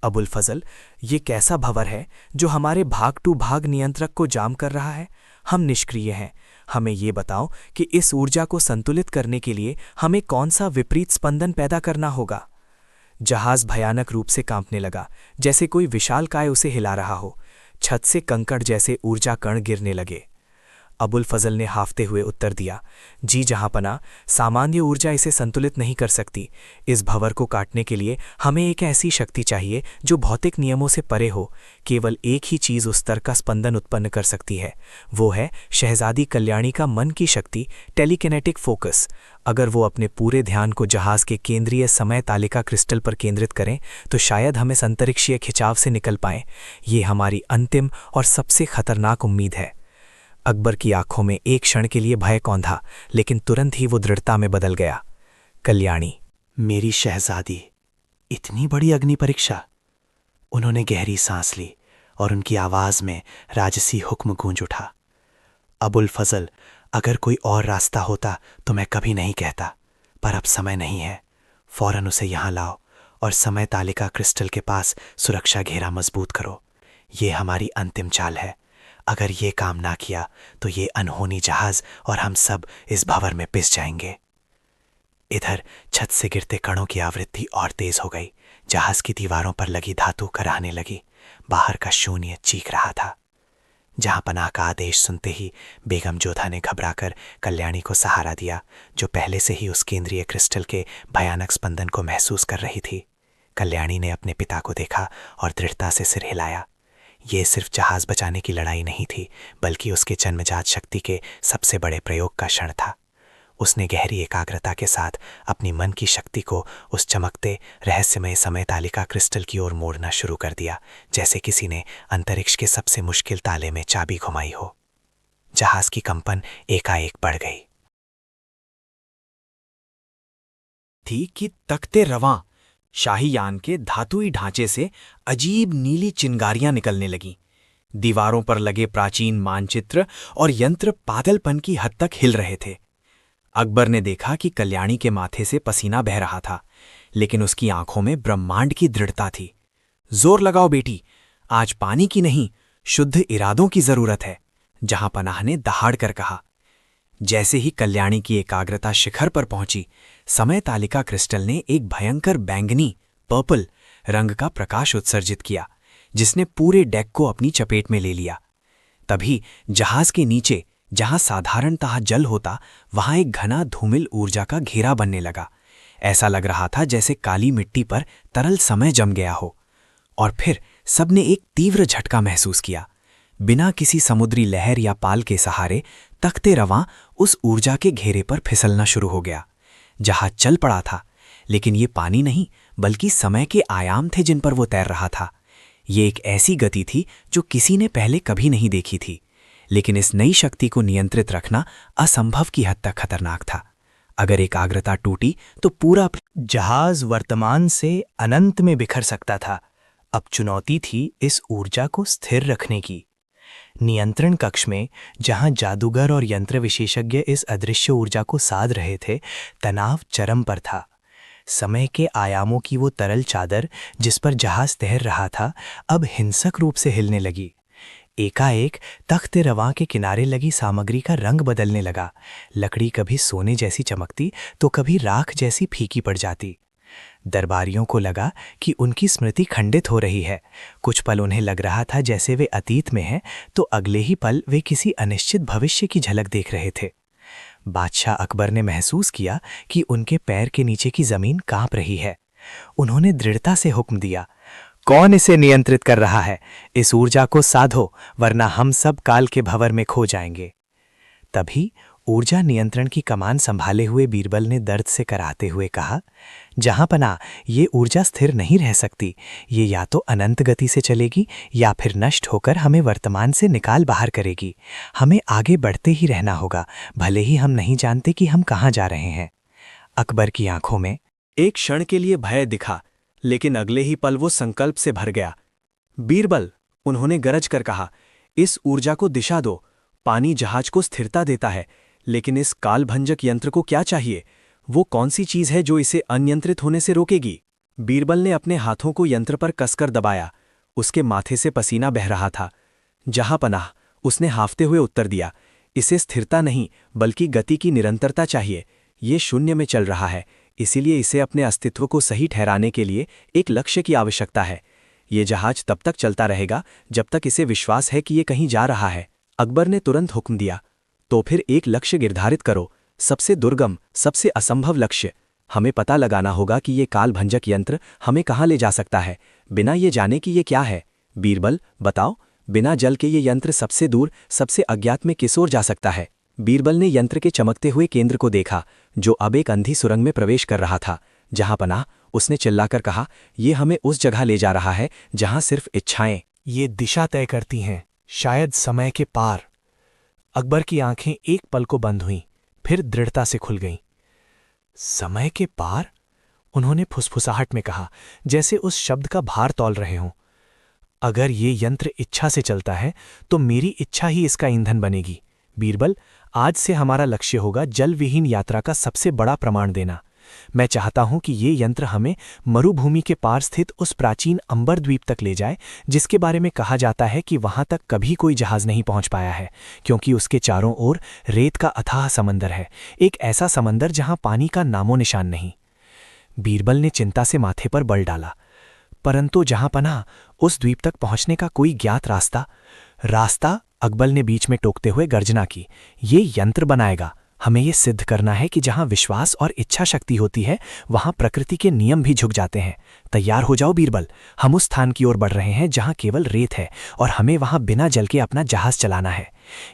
Speaker 2: अबुल फजल, ये कैसा भंवर है जो हमारे भाग टू भाग नियंत्रक को जाम कर रहा है? हम निष्क्रिय हैं। हमें ये बताओ कि इस ऊर्जा को संतुलित करने के लिए हमें कौन सा विपरीत स्पंदन पैदा करना होगा? जहाज भयानक रूप से कांपने लगा, जैसे कोई विशालकाय उसे हिला रहा हो। छत से कंकड़ जैसे ऊर्जा कण गिरने लगे। अबुल फजल ने हाफते हुए उत्तर दिया, जी जहांपना, सामान्य ऊर्जा इसे संतुलित नहीं कर सकती। इस भंवर को काटने के लिए हमें एक ऐसी शक्ति चाहिए जो भौतिक नियमों से परे हो। केवल एक ही चीज़ उस स्तर का स्पंदन उत्पन्न कर सकती है, वो है शहजादी कल्याणी का मन की शक्ति, टेलीकिनेटिक फोकस। अगर वो अपने पूरे ध्यान को जहाज के केंद्रीय समय तालिका क्रिस्टल पर केंद्रित करें तो शायद हम इस अंतरिक्षीय खिंचाव से निकल पाएं। ये हमारी अंतिम और सबसे खतरनाक उम्मीद है। अकबर की आंखों में एक क्षण के लिए भय कौंधा, लेकिन तुरंत ही वो दृढ़ता में बदल गया। कल्याणी,
Speaker 4: मेरी शहजादी, इतनी बड़ी अग्नि परीक्षा। उन्होंने गहरी सांस ली और उनकी आवाज में राजसी हुक्म गूंज उठा। अबुल फजल, अगर कोई और रास्ता होता तो मैं कभी नहीं कहता, पर अब समय नहीं है। फौरन उसे यहां लाओ और समय तालिका क्रिस्टल के पास सुरक्षा घेरा मजबूत करो। ये हमारी अंतिम चाल है। अगर ये काम ना किया तो ये अनहोनी जहाज और हम सब इस भंवर में पिस जाएंगे। इधर छत से गिरते कणों की आवृत्ति और तेज हो गई। जहाज की दीवारों पर लगी धातु कराहने लगी। बाहर का शून्य चीख रहा था। जहांपनाह का आदेश सुनते ही बेगम जोधा ने घबराकर कल्याणी को सहारा दिया, जो पहले से ही उस केंद्रीय क्रिस्टल के भयानक स्पंदन को महसूस कर रही थी। कल्याणी ने अपने पिता को देखा और दृढ़ता से सिर हिलाया। ये सिर्फ जहाज बचाने की लड़ाई नहीं थी, बल्कि उसके जन्मजात शक्ति के सबसे बड़े प्रयोग का क्षण था। उसने गहरी एकाग्रता के साथ अपनी मन की शक्ति को उस चमकते रहस्यमय समय तालिका क्रिस्टल की ओर मोड़ना शुरू कर दिया, जैसे किसी ने अंतरिक्ष के सबसे मुश्किल ताले में चाबी घुमाई हो। जहाज की कंपन एकाएक बढ़ गई
Speaker 2: थी कि तख्ते रवां शाही यान के धातुई ढांचे से अजीब नीली चिंगारियां निकलने लगीं। दीवारों पर लगे प्राचीन मानचित्र और यंत्र पागलपन की हद तक हिल रहे थे। अकबर ने देखा कि कल्याणी के माथे से पसीना बह रहा था, लेकिन उसकी आंखों में ब्रह्मांड की दृढ़ता थी। जोर लगाओ बेटी, आज पानी की नहीं, शुद्ध इरादों की जरूरत है, जहांपनाह ने दहाड़ कर कहा। जैसे ही कल्याणी की एकाग्रता शिखर पर पहुंची, समय तालिका क्रिस्टल ने एक भयंकर बैंगनी पर्पल रंग का प्रकाश उत्सर्जित किया, जिसने पूरे डेक को अपनी चपेट में ले लिया। तभी जहाज के नीचे, जहां साधारणतः जल होता, वहां एक घना धूमिल ऊर्जा का घेरा बनने लगा। ऐसा लग रहा था जैसे काली मिट्टी पर तरल समय जम गया हो। और फिर सबने एक तीव्र झटका महसूस किया। बिना किसी समुद्री लहर या पाल के सहारे तख्ते रवां उस ऊर्जा के घेरे पर फिसलना शुरू हो गया। जहाज चल पड़ा था, लेकिन ये पानी नहीं बल्कि समय के आयाम थे जिन पर वो तैर रहा था। ये एक ऐसी गति थी जो किसी ने पहले कभी नहीं देखी थी, लेकिन इस नई शक्ति को नियंत्रित रखना असंभव की हद तक खतरनाक था। अगर एकाग्रता टूटी तो पूरा
Speaker 4: जहाज वर्तमान से अनंत में बिखर सकता था। अब चुनौती थी इस ऊर्जा को स्थिर रखने की। नियंत्रण कक्ष में, जहां जादूगर और यंत्र विशेषज्ञ इस अदृश्य ऊर्जा को साध रहे थे, तनाव चरम पर था। समय के आयामों की वो तरल चादर जिस पर जहाज तैर रहा था, अब हिंसक रूप से हिलने लगी। एकाएक तख्ते रवां के किनारे लगी सामग्री का रंग बदलने लगा। लकड़ी कभी सोने जैसी चमकती तो कभी राख जैसी फीकी पड़ जाती। दरबारियों को लगा कि उनकी स्मृति खंडित हो रही है। कुछ पल उन्हें लग रहा था जैसे वे अतीत में हैं, तो अगले ही पल वे किसी अनिश्चित भविष्य की झलक देख रहे थे। बादशाह अकबर ने महसूस किया कि उनके पैर के नीचे की जमीन कांप रही है। उन्होंने दृढ़ता से हुक्म दिया, कौन इसे नियंत्रित कर रहा है? इस ऊर्जा को साधो, वरना हम सब काल के भंवर में खो जाएंगे। तभी ऊर्जा नियंत्रण की कमान संभाले हुए बीरबल ने दर्द से कराहते हुए कहा, जहांपना, ये ऊर्जा स्थिर नहीं रह सकती। ये या तो अनंत गति से चलेगी या फिर नष्ट होकर हमें वर्तमान से निकाल बाहर करेगी। हमें आगे बढ़ते ही रहना होगा, भले ही हम नहीं जानते कि हम कहाँ जा रहे हैं। अकबर की आंखों में
Speaker 2: एक क्षण के लिए भय दिखा, लेकिन अगले ही पल वो संकल्प से भर गया। बीरबल, उन्होंने गरज कर कहा, इस ऊर्जा को दिशा दो। पानी जहाज को स्थिरता देता है, लेकिन इस कालभंजक यंत्र को क्या चाहिए? वो कौन सी चीज है जो इसे अनियंत्रित होने से रोकेगी? बीरबल ने अपने हाथों को यंत्र पर कसकर दबाया। उसके माथे से पसीना बह रहा था। जहांपनाह, उसने हाफते हुए उत्तर दिया, इसे स्थिरता नहीं बल्कि गति की निरंतरता चाहिए। ये शून्य में चल रहा है, इसीलिए इसे अपने अस्तित्व को सही ठहराने के लिए एक लक्ष्य की आवश्यकता है। ये जहाज तब तक चलता रहेगा जब तक इसे विश्वास है कि ये कहीं जा रहा है। अकबर ने तुरंत हुक्म दिया, तो फिर एक लक्ष्य निर्धारित करो, सबसे दुर्गम, सबसे असंभव लक्ष्य। हमें पता लगाना होगा कि ये कालभंजक यंत्र हमें कहाँ ले जा सकता है, बिना ये जाने कि ये क्या है। बीरबल, बताओ, बिना जल के ये यंत्र सबसे दूर, सबसे अज्ञात में किस ओर जा सकता है? बीरबल ने यंत्र के चमकते हुए केंद्र को देखा, जो अब एक अंधी सुरंग में प्रवेश कर रहा था। जहां पनाह, उसने चिल्लाकर कहा, ये हमें उस जगह ले जा रहा है जहां सिर्फ इच्छाएं।
Speaker 4: ये दिशा तय करती हैं, शायद समय के पार। अकबर की आंखें एक पल को बंद हुईं, फिर दृढ़ता से खुल गईं। समय के पार? उन्होंने फुसफुसाहट में कहा, जैसे उस शब्द का भार तौल रहे हों। अगर ये यंत्र इच्छा से चलता है तो मेरी इच्छा ही इसका ईंधन बनेगी। बीरबल, आज से हमारा लक्ष्य होगा जल विहीन यात्रा का सबसे बड़ा प्रमाण देना। मैं चाहता हूं कि ये यंत्र हमें मरुभूमि के पार स्थित उस प्राचीन अंबर द्वीप तक ले जाए, जिसके बारे में कहा जाता है कि वहां तक कभी कोई जहाज नहीं पहुंच पाया है, क्योंकि उसके चारों ओर रेत का अथाह समंदर है, एक ऐसा समंदर जहां पानी का नामो निशान नहीं। बीरबल ने चिंता से माथे पर बल डाला। परंतु जहां पनाह, उस द्वीप तक पहुंचने का कोई ज्ञात रास्ता? अकबर ने बीच में टोकते हुए गर्जना की, ये यंत्र बनाएगा। हमें ये सिद्ध करना है कि जहां विश्वास और इच्छा शक्ति होती है, वहां प्रकृति के नियम भी झुक जाते हैं। तैयार हो जाओ बीरबल, हम उस स्थान की ओर बढ़ रहे हैं जहां केवल रेत है और हमें वहां बिना जल के अपना जहाज चलाना है।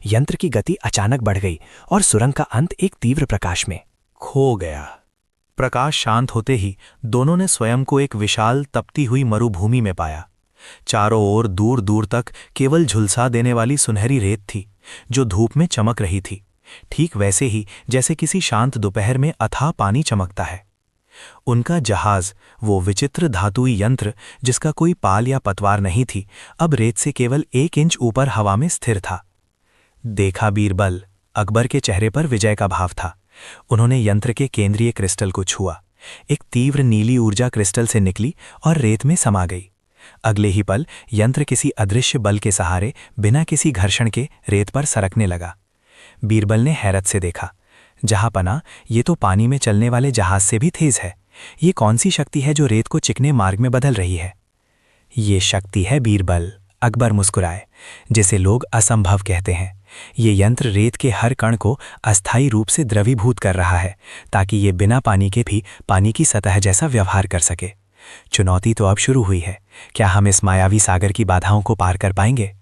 Speaker 4: यंत्र की गति अचानक बढ़ गई और सुरंग का अंत एक तीव्र प्रकाश में
Speaker 3: खो गया। प्रकाश शांत होते ही दोनों ने स्वयं को एक विशाल तपती हुई मरुभूमि में पाया। चारों ओर दूर दूर तक केवल झुलसा देने वाली सुनहरी रेत थी, जो धूप में चमक रही थी, ठीक वैसे ही जैसे किसी शांत दोपहर में अथाह पानी चमकता है। उनका जहाज, वो विचित्र धातुई यंत्र जिसका कोई पाल या पतवार नहीं थी, अब रेत से केवल 1 इंच ऊपर हवा में स्थिर था। देखा बीरबल, अकबर के चेहरे पर विजय का भाव था। उन्होंने यंत्र के केंद्रीय क्रिस्टल को छुआ। एक तीव्र नीली ऊर्जा क्रिस्टल से निकली और रेत में समा गई। अगले ही पल यंत्र किसी अदृश्य बल के सहारे बिना किसी घर्षण के रेत पर सरकने लगा। बीरबल ने हैरत से देखा, जहां पनाह, ये तो पानी में चलने वाले जहाज से भी तेज है। ये कौन सी शक्ति है जो रेत को चिकने मार्ग में बदल रही है? ये शक्ति है बीरबल, अकबर मुस्कुराए, जिसे लोग असंभव कहते हैं। ये यंत्र रेत के हर कण को अस्थायी रूप से द्रवीभूत कर रहा है, ताकि ये बिना पानी के भी पानी की सतह जैसा व्यवहार कर सके। चुनौती तो अब शुरू हुई है। क्या हम इस मायावी सागर की बाधाओं को पार कर पाएंगे?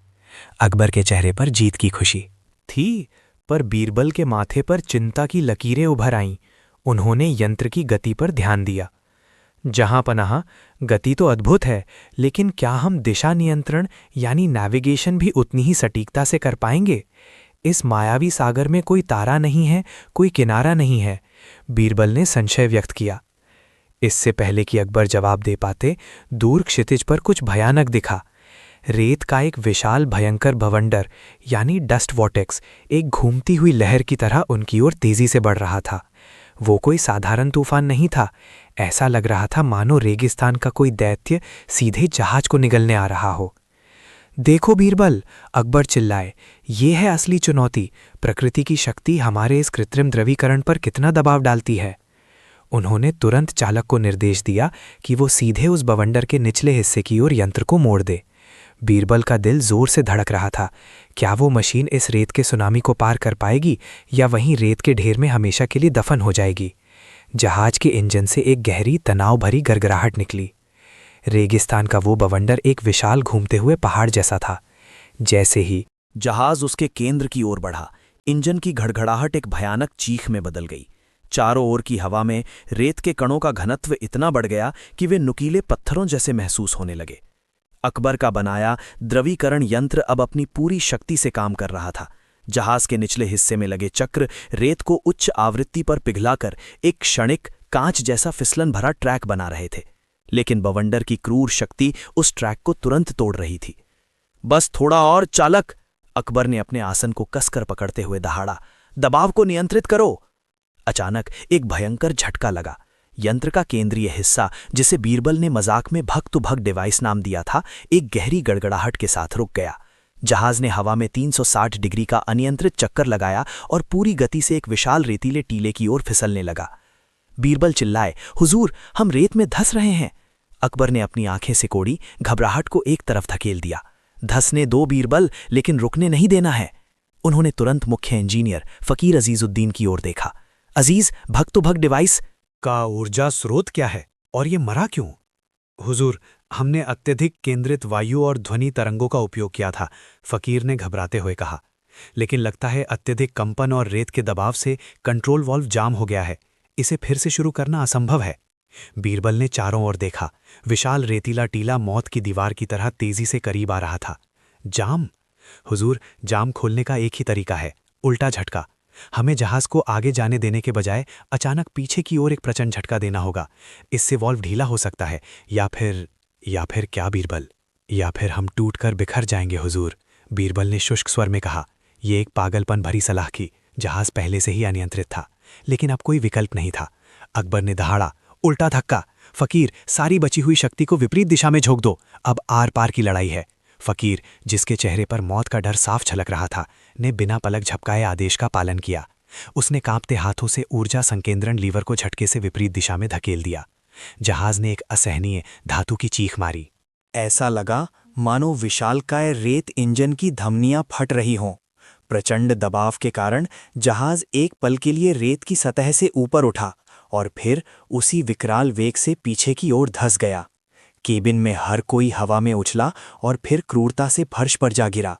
Speaker 3: अकबर के चेहरे पर जीत की खुशी
Speaker 4: थी, पर बीरबल के माथे पर चिंता की लकीरें उभर आईं। उन्होंने यंत्र की गति पर ध्यान दिया। जहां पनाह, गति तो अद्भुत है, लेकिन क्या हम दिशा नियंत्रण यानी नेविगेशन भी उतनी ही सटीकता से कर पाएंगे? इस मायावी सागर में कोई तारा नहीं है, कोई किनारा नहीं है। बीरबल ने संशय व्यक्त किया। इससे पहले कि अकबर जवाब दे पाते, दूर क्षितिज पर कुछ भयानक दिखा। रेत का एक विशाल भयंकर भवंडर यानी डस्ट वॉटेक्स एक घूमती हुई लहर की तरह उनकी ओर तेजी से बढ़ रहा था। वो कोई साधारण तूफान नहीं था। ऐसा लग रहा था मानो रेगिस्तान का कोई दैत्य सीधे जहाज को निगलने आ रहा हो। देखो बीरबल, अकबर चिल्लाए, ये है असली चुनौती। प्रकृति की शक्ति हमारे इस कृत्रिम द्रवीकरण पर कितना दबाव डालती है। उन्होंने तुरंत चालक को निर्देश दिया कि वो सीधे उस बवंडर के निचले हिस्से की ओर यंत्र को मोड़ दे। बीरबल का दिल जोर से धड़क रहा था। क्या वो मशीन इस रेत के सुनामी को पार कर पाएगी या वहीं रेत के ढेर में हमेशा के लिए दफन हो जाएगी? जहाज के इंजन से एक गहरी तनाव भरी गड़गड़ाहट निकली। रेगिस्तान का वो बवंडर एक विशाल घूमते हुए पहाड़ जैसा था। जैसे ही
Speaker 2: जहाज उसके केंद्र की ओर बढ़ा, इंजन की घड़घड़ाहट एक भयानक चीख में बदल गई। चारों ओर की हवा में रेत के कणों का घनत्व इतना बढ़ गया कि वे नुकीले पत्थरों जैसे महसूस होने लगे। अकबर का बनाया द्रवीकरण यंत्र अब अपनी पूरी शक्ति से काम कर रहा था। जहाज के निचले हिस्से में लगे चक्र रेत को उच्च आवृत्ति पर पिघलाकर एक क्षणिक कांच जैसा फिसलन भरा ट्रैक बना रहे थे, लेकिन बवंडर की क्रूर शक्ति उस ट्रैक को तुरंत तोड़ रही थी। बस थोड़ा और चालक, अकबर ने अपने आसन को कसकर पकड़ते हुए दहाड़ा, दबाव को नियंत्रित करो। अचानक एक भयंकर झटका लगा। यंत्र का केंद्रीय हिस्सा, जिसे बीरबल ने मजाक में भग टू भग डिवाइस नाम दिया था, एक गहरी गड़गड़ाहट के साथ रुक गया। जहाज ने हवा में 360 डिग्री का अनियंत्रित चक्कर लगाया और पूरी गति से एक विशाल रेतीले टीले की ओर फिसलने लगा। बीरबल चिल्लाए, हुजूर, हम रेत में धंस रहे हैं। अकबर ने अपनी आंखें सिकोड़ी, घबराहट को एक तरफ धकेल दिया। धंसने दो बीरबल, लेकिन रुकने नहीं देना है। उन्होंने तुरंत मुख्य इंजीनियर फकीर अजीजुद्दीन की ओर देखा। अजीज, भग तो भग डिवाइस
Speaker 3: का ऊर्जा स्रोत क्या है और ये मरा क्यों? हुजूर, हमने अत्यधिक केंद्रित वायु और ध्वनि तरंगों का उपयोग किया था, फकीर ने घबराते हुए कहा। लेकिन लगता है अत्यधिक कंपन और रेत के दबाव से कंट्रोल वाल्व जाम हो गया है। इसे फिर से शुरू करना असंभव है। बीरबल ने चारों ओर देखा। विशाल रेतीला टीला मौत की दीवार की तरह तेजी से करीब आ रहा था। जाम? हुजूर, जाम खोलने का एक ही तरीका है, उल्टा झटका। हमें जहाज को आगे जाने देने के बजाय अचानक पीछे की ओर एक प्रचंड झटका देना होगा। इससे वॉल्व ढीला हो सकता है, या फिर क्या बीरबल? या फिर हम टूटकर बिखर जाएंगे हुजूर, बीरबल ने शुष्क स्वर में कहा। ये एक पागलपन भरी सलाह की। जहाज पहले से ही अनियंत्रित था, लेकिन अब कोई विकल्प नहीं था। अकबर ने दहाड़ा, उल्टा धक्का। फकीर, सारी बची हुई शक्ति को विपरीत दिशा में झोंक दो, अब आर पार की लड़ाई है। फकीर, जिसके चेहरे पर मौत का डर साफ छलक रहा था, ने बिना पलक झपकाए आदेश का पालन किया। उसने कांपते हाथों से ऊर्जा संकेंद्रण लीवर को झटके से विपरीत दिशा में धकेल दिया। जहाज ने एक असहनीय धातु की चीख मारी।
Speaker 2: ऐसा लगा मानो विशालकाय रेत इंजन की धमनियां फट रही हों। प्रचंड दबाव के कारण जहाज एक पल के लिए रेत की सतह से ऊपर उठा और फिर उसी विकराल वेग से पीछे की ओर धंस गया। केबिन में हर कोई हवा में उछला और फिर क्रूरता से फर्श पर जा गिरा।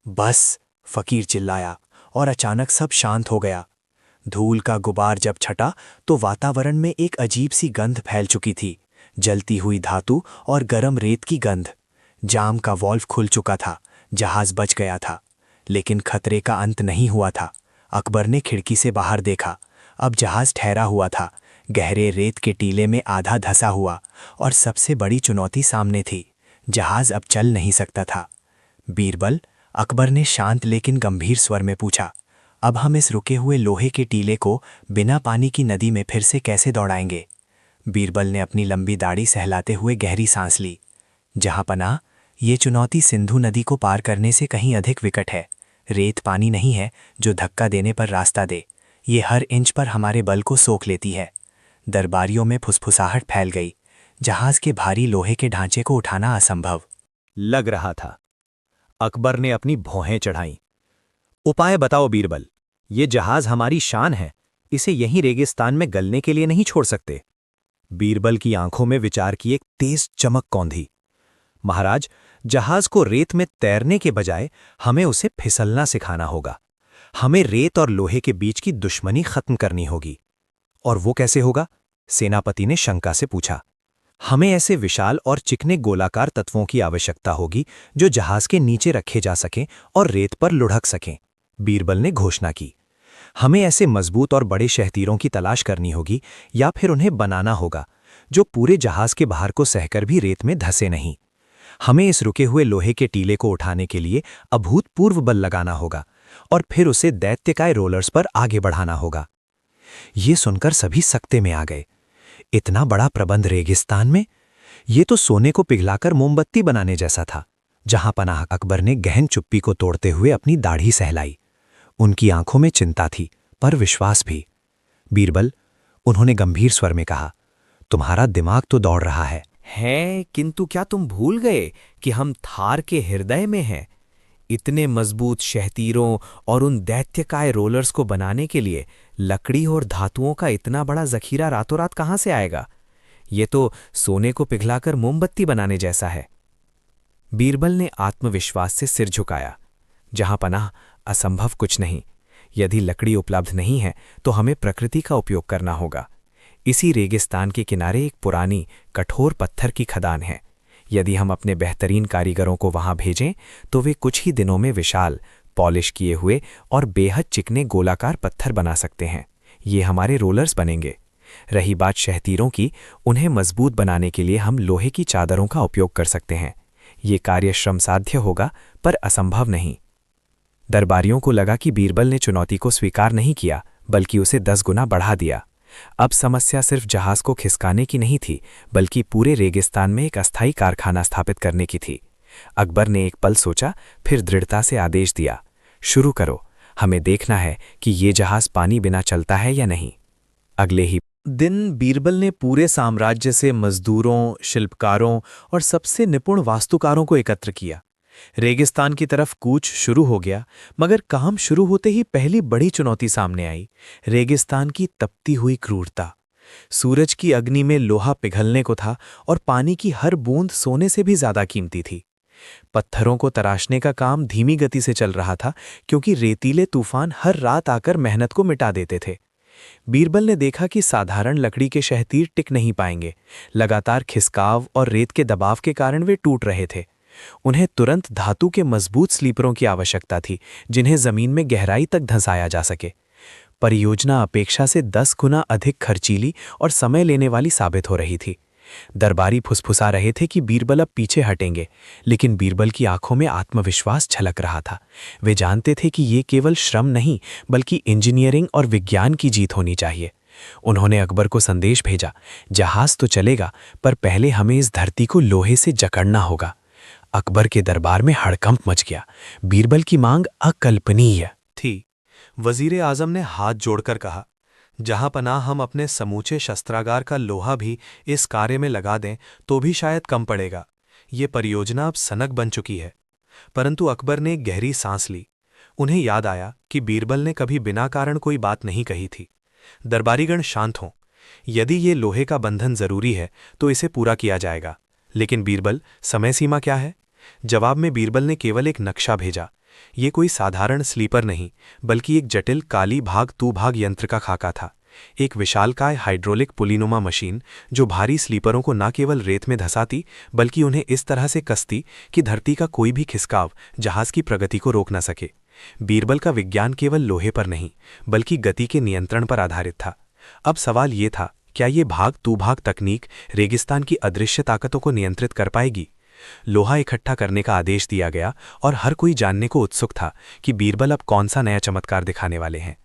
Speaker 2: बस, फकीर चिल्लाया और अचानक सब शांत हो गया। धूल का गुबार जब छटा तो वातावरण में एक अजीब सी गंध फैल चुकी थी, जलती हुई धातु और गरम रेत की गंध। जाम का वॉल्व खुल चुका था, जहाज बच गया था। लेकिन खतरे का अंत नहीं हुआ था। अकबर ने खिड़की से बाहर देखा। अब जहाज ठहरा हुआ था, गहरे रेत के टीले में आधा धंसा हुआ, और सबसे बड़ी चुनौती सामने थी। जहाज अब चल नहीं सकता था। बीरबल, अकबर ने शांत लेकिन गंभीर स्वर में पूछा, अब हम इस रुके हुए लोहे के टीले को बिना पानी की नदी में फिर से कैसे दौड़ाएंगे? बीरबल ने अपनी लंबी दाढ़ी सहलाते हुए गहरी सांस ली। जहांपनाह, ये चुनौती सिंधु नदी को पार करने से कहीं अधिक विकट है। रेत पानी नहीं है जो धक्का देने पर रास्ता दे, ये हर इंच पर हमारे बल को सोख लेती है। दरबारियों में फुसफुसाहट फैल गई। जहाज के भारी लोहे के ढांचे को उठाना असंभव
Speaker 5: लग रहा था। अकबर ने अपनी भौहें चढ़ाईं। उपाय बताओ बीरबल, ये जहाज हमारी शान है, इसे यहीं रेगिस्तान में गलने के लिए नहीं छोड़ सकते। बीरबल की आंखों में विचार की एक तेज चमक कौंधी। महाराज, जहाज को रेत में तैरने के बजाय हमें उसे फिसलना सिखाना होगा। हमें रेत और लोहे के बीच की दुश्मनी खत्म करनी होगी। और वो कैसे होगा? सेनापति ने शंका से पूछा। हमें ऐसे विशाल और चिकने गोलाकार तत्वों की आवश्यकता होगी जो जहाज के नीचे रखे जा सकें और रेत पर लुढ़क सकें, बीरबल ने घोषणा की। हमें ऐसे मजबूत और बड़े शहतीरों की तलाश करनी होगी, या फिर उन्हें बनाना होगा जो पूरे जहाज के बाहर को सहकर भी रेत में धंसे नहीं। हमें इस रुके हुए लोहे के टीले को उठाने के लिए अभूतपूर्व बल लगाना होगा और फिर उसे दैत्यकाय रोलर्स पर आगे बढ़ाना होगा। ये सुनकर सभी सकते में आ गए। इतना बड़ा प्रबंध रेगिस्तान में? ये तो सोने को पिघलाकर मोमबत्ती बनाने जैसा था। जहांपनाह, अकबर ने गहन चुप्पी को तोड़ते हुए अपनी दाढ़ी सहलाई। उनकी आंखों में चिंता थी, पर विश्वास भी। बीरबल, उन्होंने गंभीर स्वर में कहा, तुम्हारा दिमाग तो दौड़ रहा है।
Speaker 2: किंतु क्या तुम भूल गए कि हम थार के हृदय में हैं? इतने मजबूत शहतीरों और उन दैत्यकाय रोलर्स को बनाने के लिए लकड़ी और धातुओं का इतना बड़ा जखीरा रातों रात कहां से आएगा? ये तो सोने को पिघलाकर मोमबत्ती बनाने जैसा है। बीरबल ने आत्मविश्वास से सिर झुकाया। जहांपनाह, असंभव कुछ नहीं। यदि लकड़ी उपलब्ध नहीं है तो हमें प्रकृति का उपयोग करना होगा। इसी रेगिस्तान के किनारे एक पुरानी कठोर पत्थर की खदान है। यदि हम अपने बेहतरीन कारीगरों को वहां भेजें तो वे कुछ ही दिनों में विशाल, पॉलिश किए हुए और बेहद चिकने गोलाकार पत्थर बना सकते हैं। ये हमारे रोलर्स बनेंगे। रही बात शहतीरों की, उन्हें मजबूत बनाने के लिए हम लोहे की चादरों का उपयोग कर सकते हैं। ये कार्य श्रमसाध्य होगा, पर असंभव नहीं। दरबारियों को लगा कि बीरबल ने चुनौती को स्वीकार नहीं किया, बल्कि उसे 10 गुना बढ़ा दिया। अब समस्या सिर्फ जहाज को खिसकाने की नहीं थी, बल्कि पूरे रेगिस्तान में एक अस्थायी कारखाना स्थापित करने की थी। अकबर ने एक पल सोचा, फिर दृढ़ता से आदेश दिया, शुरू करो। हमें देखना है कि ये जहाज पानी बिना चलता है या नहीं। अगले ही दिन बीरबल ने पूरे साम्राज्य से मजदूरों, शिल्पकारों और सबसे निपुण वास्तुकारों को एकत्र किया। रेगिस्तान की तरफ कूच शुरू हो गया, मगर काम शुरू होते ही पहली बड़ी चुनौती सामने आई, रेगिस्तान की तपती हुई क्रूरता। सूरज की अग्नि में लोहा पिघलने को था और पानी की हर बूंद सोने से भी ज्यादा कीमती थी। पत्थरों को तराशने का काम धीमी गति से चल रहा था, क्योंकि रेतीले तूफान हर रात आकर मेहनत को मिटा देते थे। बीरबल ने देखा कि साधारण लकड़ी के शहतीर टिक नहीं पाएंगे। लगातार खिसकाव और रेत के दबाव के कारण वे टूट रहे थे। उन्हें तुरंत धातु के मजबूत स्लीपरों की आवश्यकता थी, जिन्हें जमीन में गहराई तक धंसाया जा सके। परियोजना अपेक्षा से 10 गुना अधिक खर्चीली और समय लेने वाली साबित हो रही थी। दरबारी फुसफुसा रहे थे कि बीरबल अब पीछे हटेंगे, लेकिन बीरबल की आंखों में आत्मविश्वास झलक रहा था। वे जानते थे कि ये केवल श्रम नहीं, बल्कि इंजीनियरिंग और विज्ञान की जीत होनी चाहिए। उन्होंने अकबर को संदेश भेजा, जहाज तो चलेगा, पर पहले हमें इस धरती को लोहे से जकड़ना होगा। अकबर के दरबार में हड़कंप मच गया। बीरबल की मांग अकल्पनीय
Speaker 3: थी। वजीर आजम ने हाथ जोड़कर कहा, जहां पनाह हम अपने समूचे शस्त्रागार का लोहा भी इस कार्य में लगा दें तो भी शायद कम पड़ेगा। ये परियोजना अब सनक बन चुकी है। परंतु अकबर ने एक गहरी सांस ली। उन्हें याद आया कि बीरबल ने कभी बिना कारण कोई बात नहीं कही थी। दरबारीगण शांत हों। यदि ये लोहे का बंधन जरूरी है तो इसे पूरा किया जाएगा। लेकिन बीरबल, समय सीमा क्या है? जवाब में बीरबल ने केवल एक नक्शा भेजा। ये कोई साधारण स्लीपर नहीं, बल्कि एक जटिल काली भाग तू भाग यंत्र का खाका था। एक विशालकाय हाइड्रोलिक पुलीनुमा मशीन, जो भारी स्लीपरों को न केवल रेत में धंसाती, बल्कि उन्हें इस तरह से कसती कि धरती का कोई भी खिसकाव जहाज की प्रगति को रोक न सके। बीरबल का विज्ञान केवल लोहे पर नहीं, बल्कि गति के नियंत्रण पर आधारित था। अब सवाल ये था, क्या ये भाग तू भाग तकनीक रेगिस्तान की अदृश्य ताकतों को नियंत्रित कर पाएगी? लोहा इकट्ठा करने का आदेश दिया गया और हर कोई जानने को उत्सुक था कि बीरबल अब कौन सा नया चमत्कार दिखाने वाले हैं।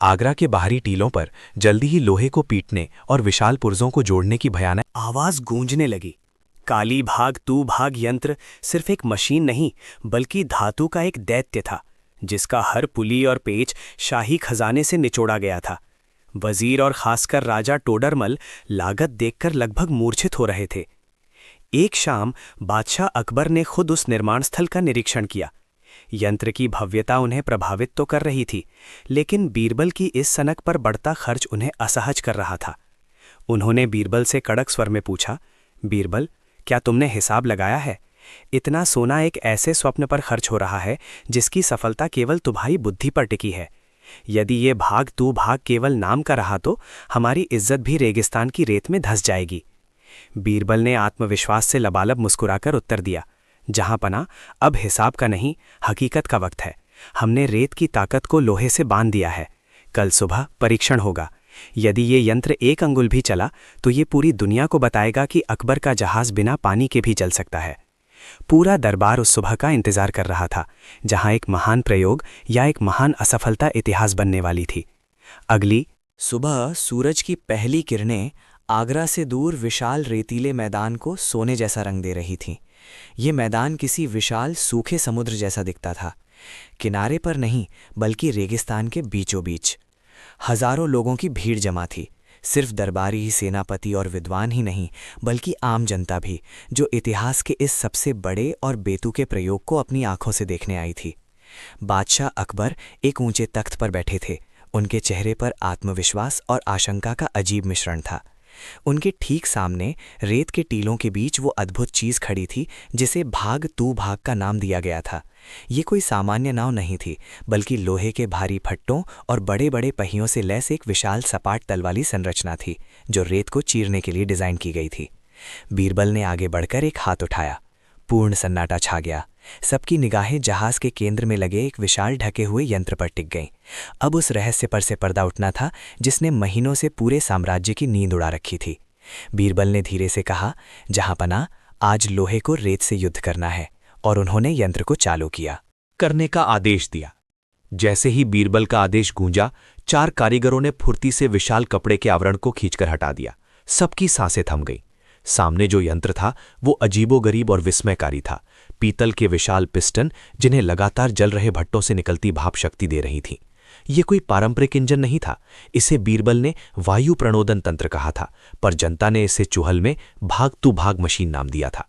Speaker 3: आगरा के बाहरी टीलों पर जल्दी ही लोहे को पीटने और विशाल पुर्जों को जोड़ने की भयानक
Speaker 2: आवाज गूंजने लगी। काली भाग तू भाग यंत्र सिर्फ एक मशीन नहीं, बल्कि धातु का एक दैत्य था, जिसका हर पुली और पेच शाही खजाने से निचोड़ा गया था। वजीर और खासकर राजा टोडरमल लागत देखकर लगभग मूर्छित हो रहे थे। एक शाम बादशाह अकबर ने खुद उस निर्माण स्थल का निरीक्षण किया। यंत्र की भव्यता उन्हें प्रभावित तो कर रही थी, लेकिन बीरबल की इस सनक पर बढ़ता खर्च उन्हें असहज कर रहा था। उन्होंने बीरबल से कड़क स्वर में पूछा, बीरबल, क्या तुमने हिसाब लगाया है? इतना सोना एक ऐसे स्वप्न पर खर्च हो रहा है जिसकी सफलता केवल तुम्हारी बुद्धि पर टिकी है। यदि ये भाग तू भाग केवल नाम का रहा तो हमारी इज्जत भी रेगिस्तान की रेत में धंस जाएगी। बीरबल ने आत्मविश्वास से लबालब मुस्कुराकर उत्तर दिया, जहां पना, अब हिसाब का नहीं, हकीकत का वक्त है। हमने रेत की ताकत को लोहे से बांध दिया है। कल सुबह परीक्षण होगा। यदि ये यंत्र एक अंगुल भी चला तो ये पूरी दुनिया को बताएगा कि अकबर का जहाज बिना पानी के भी चल सकता है। पूरा दरबार उस सुबह का इंतजार कर रहा था, जहां एक महान प्रयोग या एक महान असफलता इतिहास बनने वाली थी। अगली सुबह सूरज की पहली किरणें आगरा से दूर विशाल रेतीले मैदान को सोने जैसा रंग दे रही थीं। ये मैदान किसी विशाल सूखे समुद्र जैसा दिखता था, किनारे पर नहीं बल्कि रेगिस्तान के बीचों बीच। हजारों लोगों की भीड़ जमा थी, सिर्फ दरबारी ही, सेनापति और विद्वान ही नहीं, बल्कि आम जनता भी, जो इतिहास के इस सबसे बड़े और बेतुके प्रयोग को अपनी आंखों से देखने आई थी। बादशाह अकबर एक ऊंचे तख्त पर बैठे थे। उनके चेहरे पर आत्मविश्वास और आशंका का अजीब मिश्रण था। उनके ठीक सामने रेत के टीलों के बीच वो अद्भुत चीज खड़ी थी जिसे भाग तू भाग का नाम दिया गया था। ये कोई सामान्य नाव नहीं थी, बल्कि लोहे के भारी फट्टों और बड़े बड़े पहियों से लैस एक विशाल सपाट तल वाली संरचना थी, जो रेत को चीरने के लिए डिजाइन की गई थी। बीरबल ने आगे बढ़कर एक हाथ उठाया। पूर्ण सन्नाटा छा गया। सबकी निगाहें जहाज के केंद्र में लगे एक विशाल ढके हुए यंत्र पर टिक गईं। अब उस रहस्य पर से पर्दा उठना था जिसने महीनों से पूरे साम्राज्य की नींद उड़ा रखी थी। बीरबल ने धीरे से कहा, जहांपना, आज लोहे को रेत से युद्ध करना है। और उन्होंने यंत्र को चालू किया,
Speaker 3: करने का आदेश दिया। जैसे ही बीरबल का आदेश गूंजा, 4 कारीगरों ने फुर्ती से विशाल कपड़े के आवरण को खींचकर हटा दिया। सबकी सांसें थम गईं। सामने जो यंत्र था वो अजीबोगरीब और विस्मयकारी था। पीतल के विशाल पिस्टन, जिन्हें लगातार जल रहे भट्टों से निकलती भाप शक्ति दे रही थी। ये कोई पारंपरिक इंजन नहीं था। इसे बीरबल ने वायु प्रणोदन तंत्र कहा था, पर जनता ने इसे चुहल में भाग तू भाग मशीन नाम दिया था।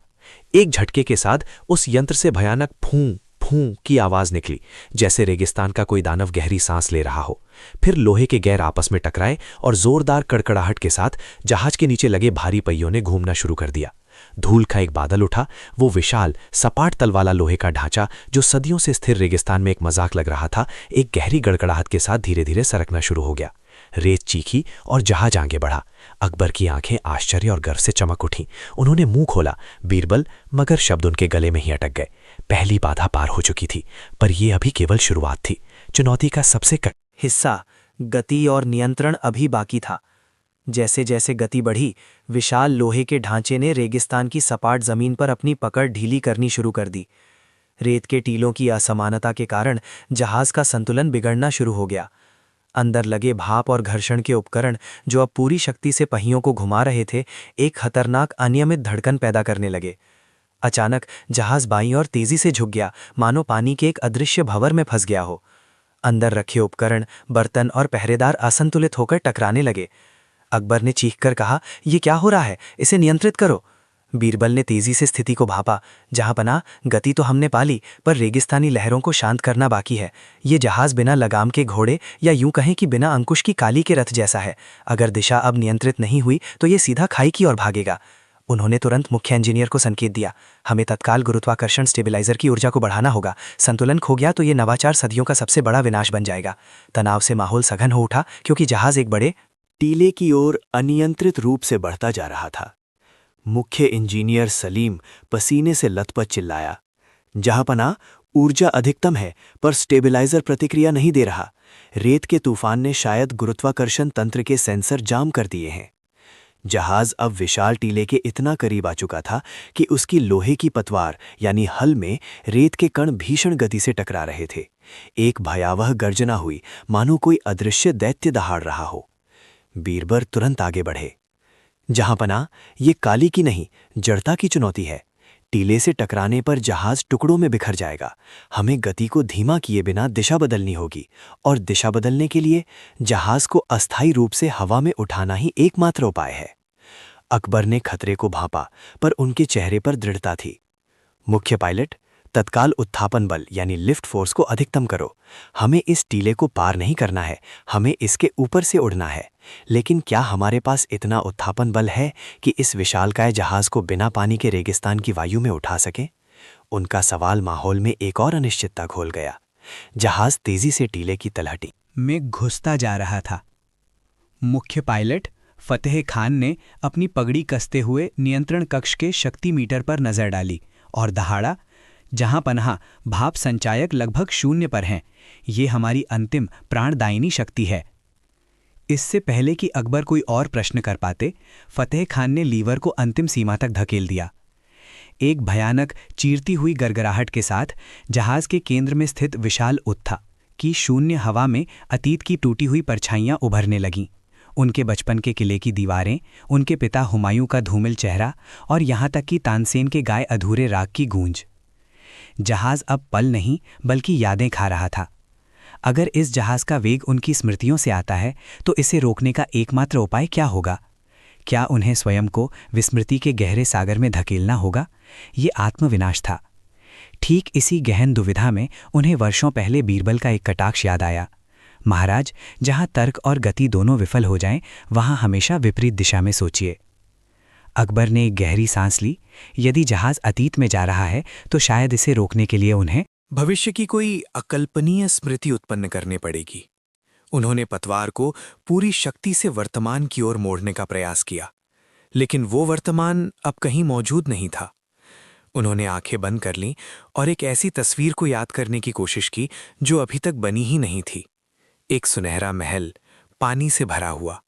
Speaker 4: एक झटके के साथ उस यंत्र से भयानक फूं फूं की आवाज निकली, जैसे रेगिस्तान का कोई दानव गहरी सांस ले रहा हो। फिर लोहे के गैर आपस में टकराए और जोरदार कड़कड़ाहट के साथ जहाज के नीचे लगे भारी पहियों ने घूमना शुरू कर दिया। धूल का एक बादल उठा। वो विशाल सपाट तल वाला लोहे का ढांचा जो सदियों से स्थिर रेगिस्तान में एक मजाक लग रहा था, एक गहरी गड़गड़ाहट के साथ धीरे धीरे सरकना शुरू हो गया। रेत चीखी और जहाज आगे बढ़ा। अकबर की आंखें आश्चर्य और गर्व से चमक उठीं। उन्होंने मुंह खोला, बीरबल, मगर शब्द उनके गले में ही अटक गए। पहली बाधा पार हो चुकी थी, पर यह अभी केवल शुरुआत थी। चुनौती का सबसे
Speaker 2: हिस्सा गति और नियंत्रण अभी बाकी था। जैसे जैसे गति बढ़ी, विशाल लोहे के ढांचे ने रेगिस्तान की सपाट जमीन पर अपनी पकड़ ढीली करनी शुरू कर दी। रेत के टीलों की असमानता के कारण जहाज का संतुलन बिगड़ना शुरू हो गया। अंदर लगे भाप और घर्षण के उपकरण जो अब पूरी शक्ति से पहियों को घुमा रहे थे, एक खतरनाक अनियमित धड़कन पैदा करने लगे। अचानक जहाज बाईं ओर तेजी से झुक गया, मानो पानी के एक अदृश्य भंवर में फंस गया हो। अंदर रखे उपकरण, बर्तन और पहरेदार असंतुलित होकर टकराने लगे। अकबर ने चीखकर कहा, "ये क्या हो रहा है? इसे नियंत्रित करो।" बीरबल ने तेजी से स्थिति को भांपा। जहांपनाह, गति तो हमने पाली, पर रेगिस्तानी लहरों को शांत करना बाकी है। ये जहाज बिना लगाम के घोड़े, या यूं कहें कि बिना अंकुश की काली के रथ जैसा है। अगर दिशा अब नियंत्रित नहीं हुई तो ये सीधा खाई की ओर भागेगा। उन्होंने तुरंत मुख्य इंजीनियर को संकेत दिया, "हमें तत्काल गुरुत्वाकर्षण स्टेबिलाइजर की ऊर्जा को बढ़ाना होगा। संतुलन खो गया तो ये नवाचार सदियों का सबसे बड़ा विनाश बन जाएगा।" तनाव से माहौल सघन हो उठा, क्योंकि जहाज एक बड़े टीले की ओर अनियंत्रित रूप से बढ़ता जा रहा था। मुख्य इंजीनियर सलीम पसीने से लथपथ चिल्लाया, "जहांपनाह, ऊर्जा अधिकतम है, पर स्टेबिलाइजर प्रतिक्रिया नहीं दे रहा। रेत के तूफान ने शायद गुरुत्वाकर्षण तंत्र के सेंसर जाम कर दिए हैं।" जहाज अब विशाल टीले के इतना करीब आ चुका था कि उसकी लोहे की पतवार यानी हल में रेत के कण भीषण गति से टकरा रहे थे। एक भयावह गर्जना हुई, मानो कोई अदृश्य दैत्य दहाड़ रहा हो। बीरबल तुरंत आगे बढ़े। "जहांपनाह, ये काली की नहीं, जड़ता की चुनौती है। टीले से टकराने पर जहाज टुकड़ों में बिखर जाएगा। हमें गति को धीमा किए बिना दिशा बदलनी होगी, और दिशा बदलने के लिए जहाज को अस्थायी रूप से हवा में उठाना ही एकमात्र उपाय है। अकबर ने खतरे को भांपा, पर उनके चेहरे पर दृढ़ता थी। "मुख्य पायलट, तत्काल उत्थापन बल यानी लिफ्ट फोर्स को अधिकतम करो। हमें इस टीले को पार नहीं करना है, हमें इसके ऊपर से उड़ना है। लेकिन क्या हमारे पास इतना उत्थापन बल है कि इस विशालकाय जहाज को बिना पानी के रेगिस्तान की वायु में उठा सके?" उनका सवाल माहौल में एक और अनिश्चितता घोल गया। जहाज तेजी से टीले की तलहटी
Speaker 3: में घुसता जा रहा था। मुख्य पायलट फतेह खान ने अपनी पगड़ी कसते हुए नियंत्रण कक्ष के शक्ति मीटर पर नजर डाली और दहाड़ा, "जहांपनाह, भाप संचायक लगभग 0 पर हैं। ये हमारी अंतिम प्राणदायिनी शक्ति है।" इससे पहले कि अकबर कोई और प्रश्न कर पाते, फतेह खान ने लीवर को अंतिम सीमा तक धकेल दिया। एक भयानक चीरती हुई गरगराहट के साथ जहाज के केंद्र में स्थित विशाल उत्था की शून्य हवा में अतीत की टूटी हुई परछाइयां उभरने लगीं। उनके बचपन के किले की दीवारें, उनके पिता हुमायूं का धूमिल चेहरा, और यहाँ तक कि तानसेन के गाए अधूरे राग की गूंज। जहाज अब पल नहीं बल्कि यादें खा रहा था। अगर इस जहाज का वेग उनकी स्मृतियों से आता है, तो इसे रोकने का एकमात्र उपाय क्या होगा? क्या उन्हें स्वयं को विस्मृति के गहरे सागर में धकेलना होगा? ये आत्मविनाश था। ठीक इसी गहन दुविधा में उन्हें वर्षों पहले बीरबल का एक कटाक्ष याद आया, "महाराज, जहां तर्क और गति दोनों विफल हो जाएं, वहां हमेशा विपरीत दिशा में सोचिए।" अकबर ने एक गहरी सांस ली। यदि जहाज अतीत में जा रहा है, तो शायद इसे रोकने के लिए उन्हें
Speaker 4: भविष्य की कोई अकल्पनीय स्मृति उत्पन्न करनी पड़ेगी। उन्होंने पतवार को पूरी शक्ति से वर्तमान की ओर मोड़ने का प्रयास किया, लेकिन वो वर्तमान अब कहीं मौजूद नहीं था। उन्होंने आंखें बंद कर लीं और एक ऐसी तस्वीर को याद करने की कोशिश की जो अभी तक बनी ही नहीं थी। एक सुनहरा महल, पानी से भरा हुआ।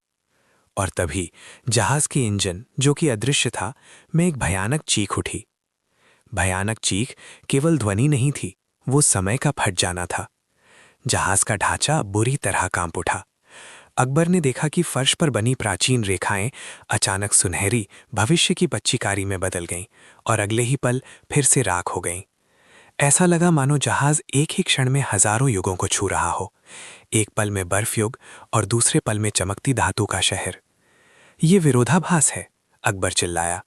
Speaker 4: और तभी जहाज के इंजन, जो कि अदृश्य था, में एक भयानक चीख उठी। भयानक चीख केवल ध्वनि नहीं थी, वो समय का फट जाना था। जहाज का ढांचा बुरी तरह कांप उठा। अकबर ने देखा कि फर्श पर बनी प्राचीन रेखाएं अचानक सुनहरी भविष्य की पच्चीकारी में बदल गईं और अगले ही पल फिर से राख हो गईं। ऐसा लगा मानो जहाज एक ही क्षण में हजारों युगों को छू रहा हो। एक पल में बर्फ युग और दूसरे पल में चमकती धातु का शहर। ये विरोधाभास है, अकबर चिल्लाया।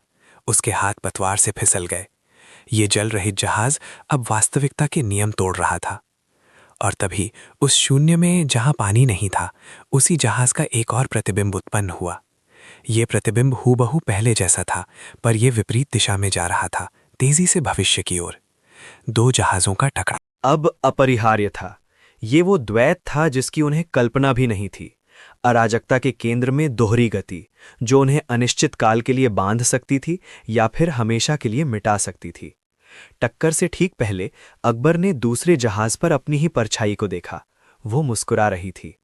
Speaker 4: उसके हाथ पतवार से फिसल गए। ये जल रहित जहाज अब वास्तविकता के नियम तोड़ रहा था। और तभी उस शून्य में जहां पानी नहीं था, उसी जहाज का एक और प्रतिबिंब उत्पन्न हुआ। ये प्रतिबिंब हूबहू पहले जैसा था, पर यह विपरीत दिशा में जा रहा था, तेजी से भविष्य की ओर। दो जहाजों का टकराव
Speaker 2: अब अपरिहार्य था। ये वो द्वैत था जिसकी उन्हें कल्पना भी नहीं थी। अराजकता के केंद्र में दोहरी गति, जो उन्हें अनिश्चित काल के लिए बांध सकती थी या फिर हमेशा के लिए मिटा सकती थी। टक्कर से ठीक पहले अकबर ने दूसरे जहाज पर अपनी ही परछाई को देखा। वो मुस्कुरा रही थी।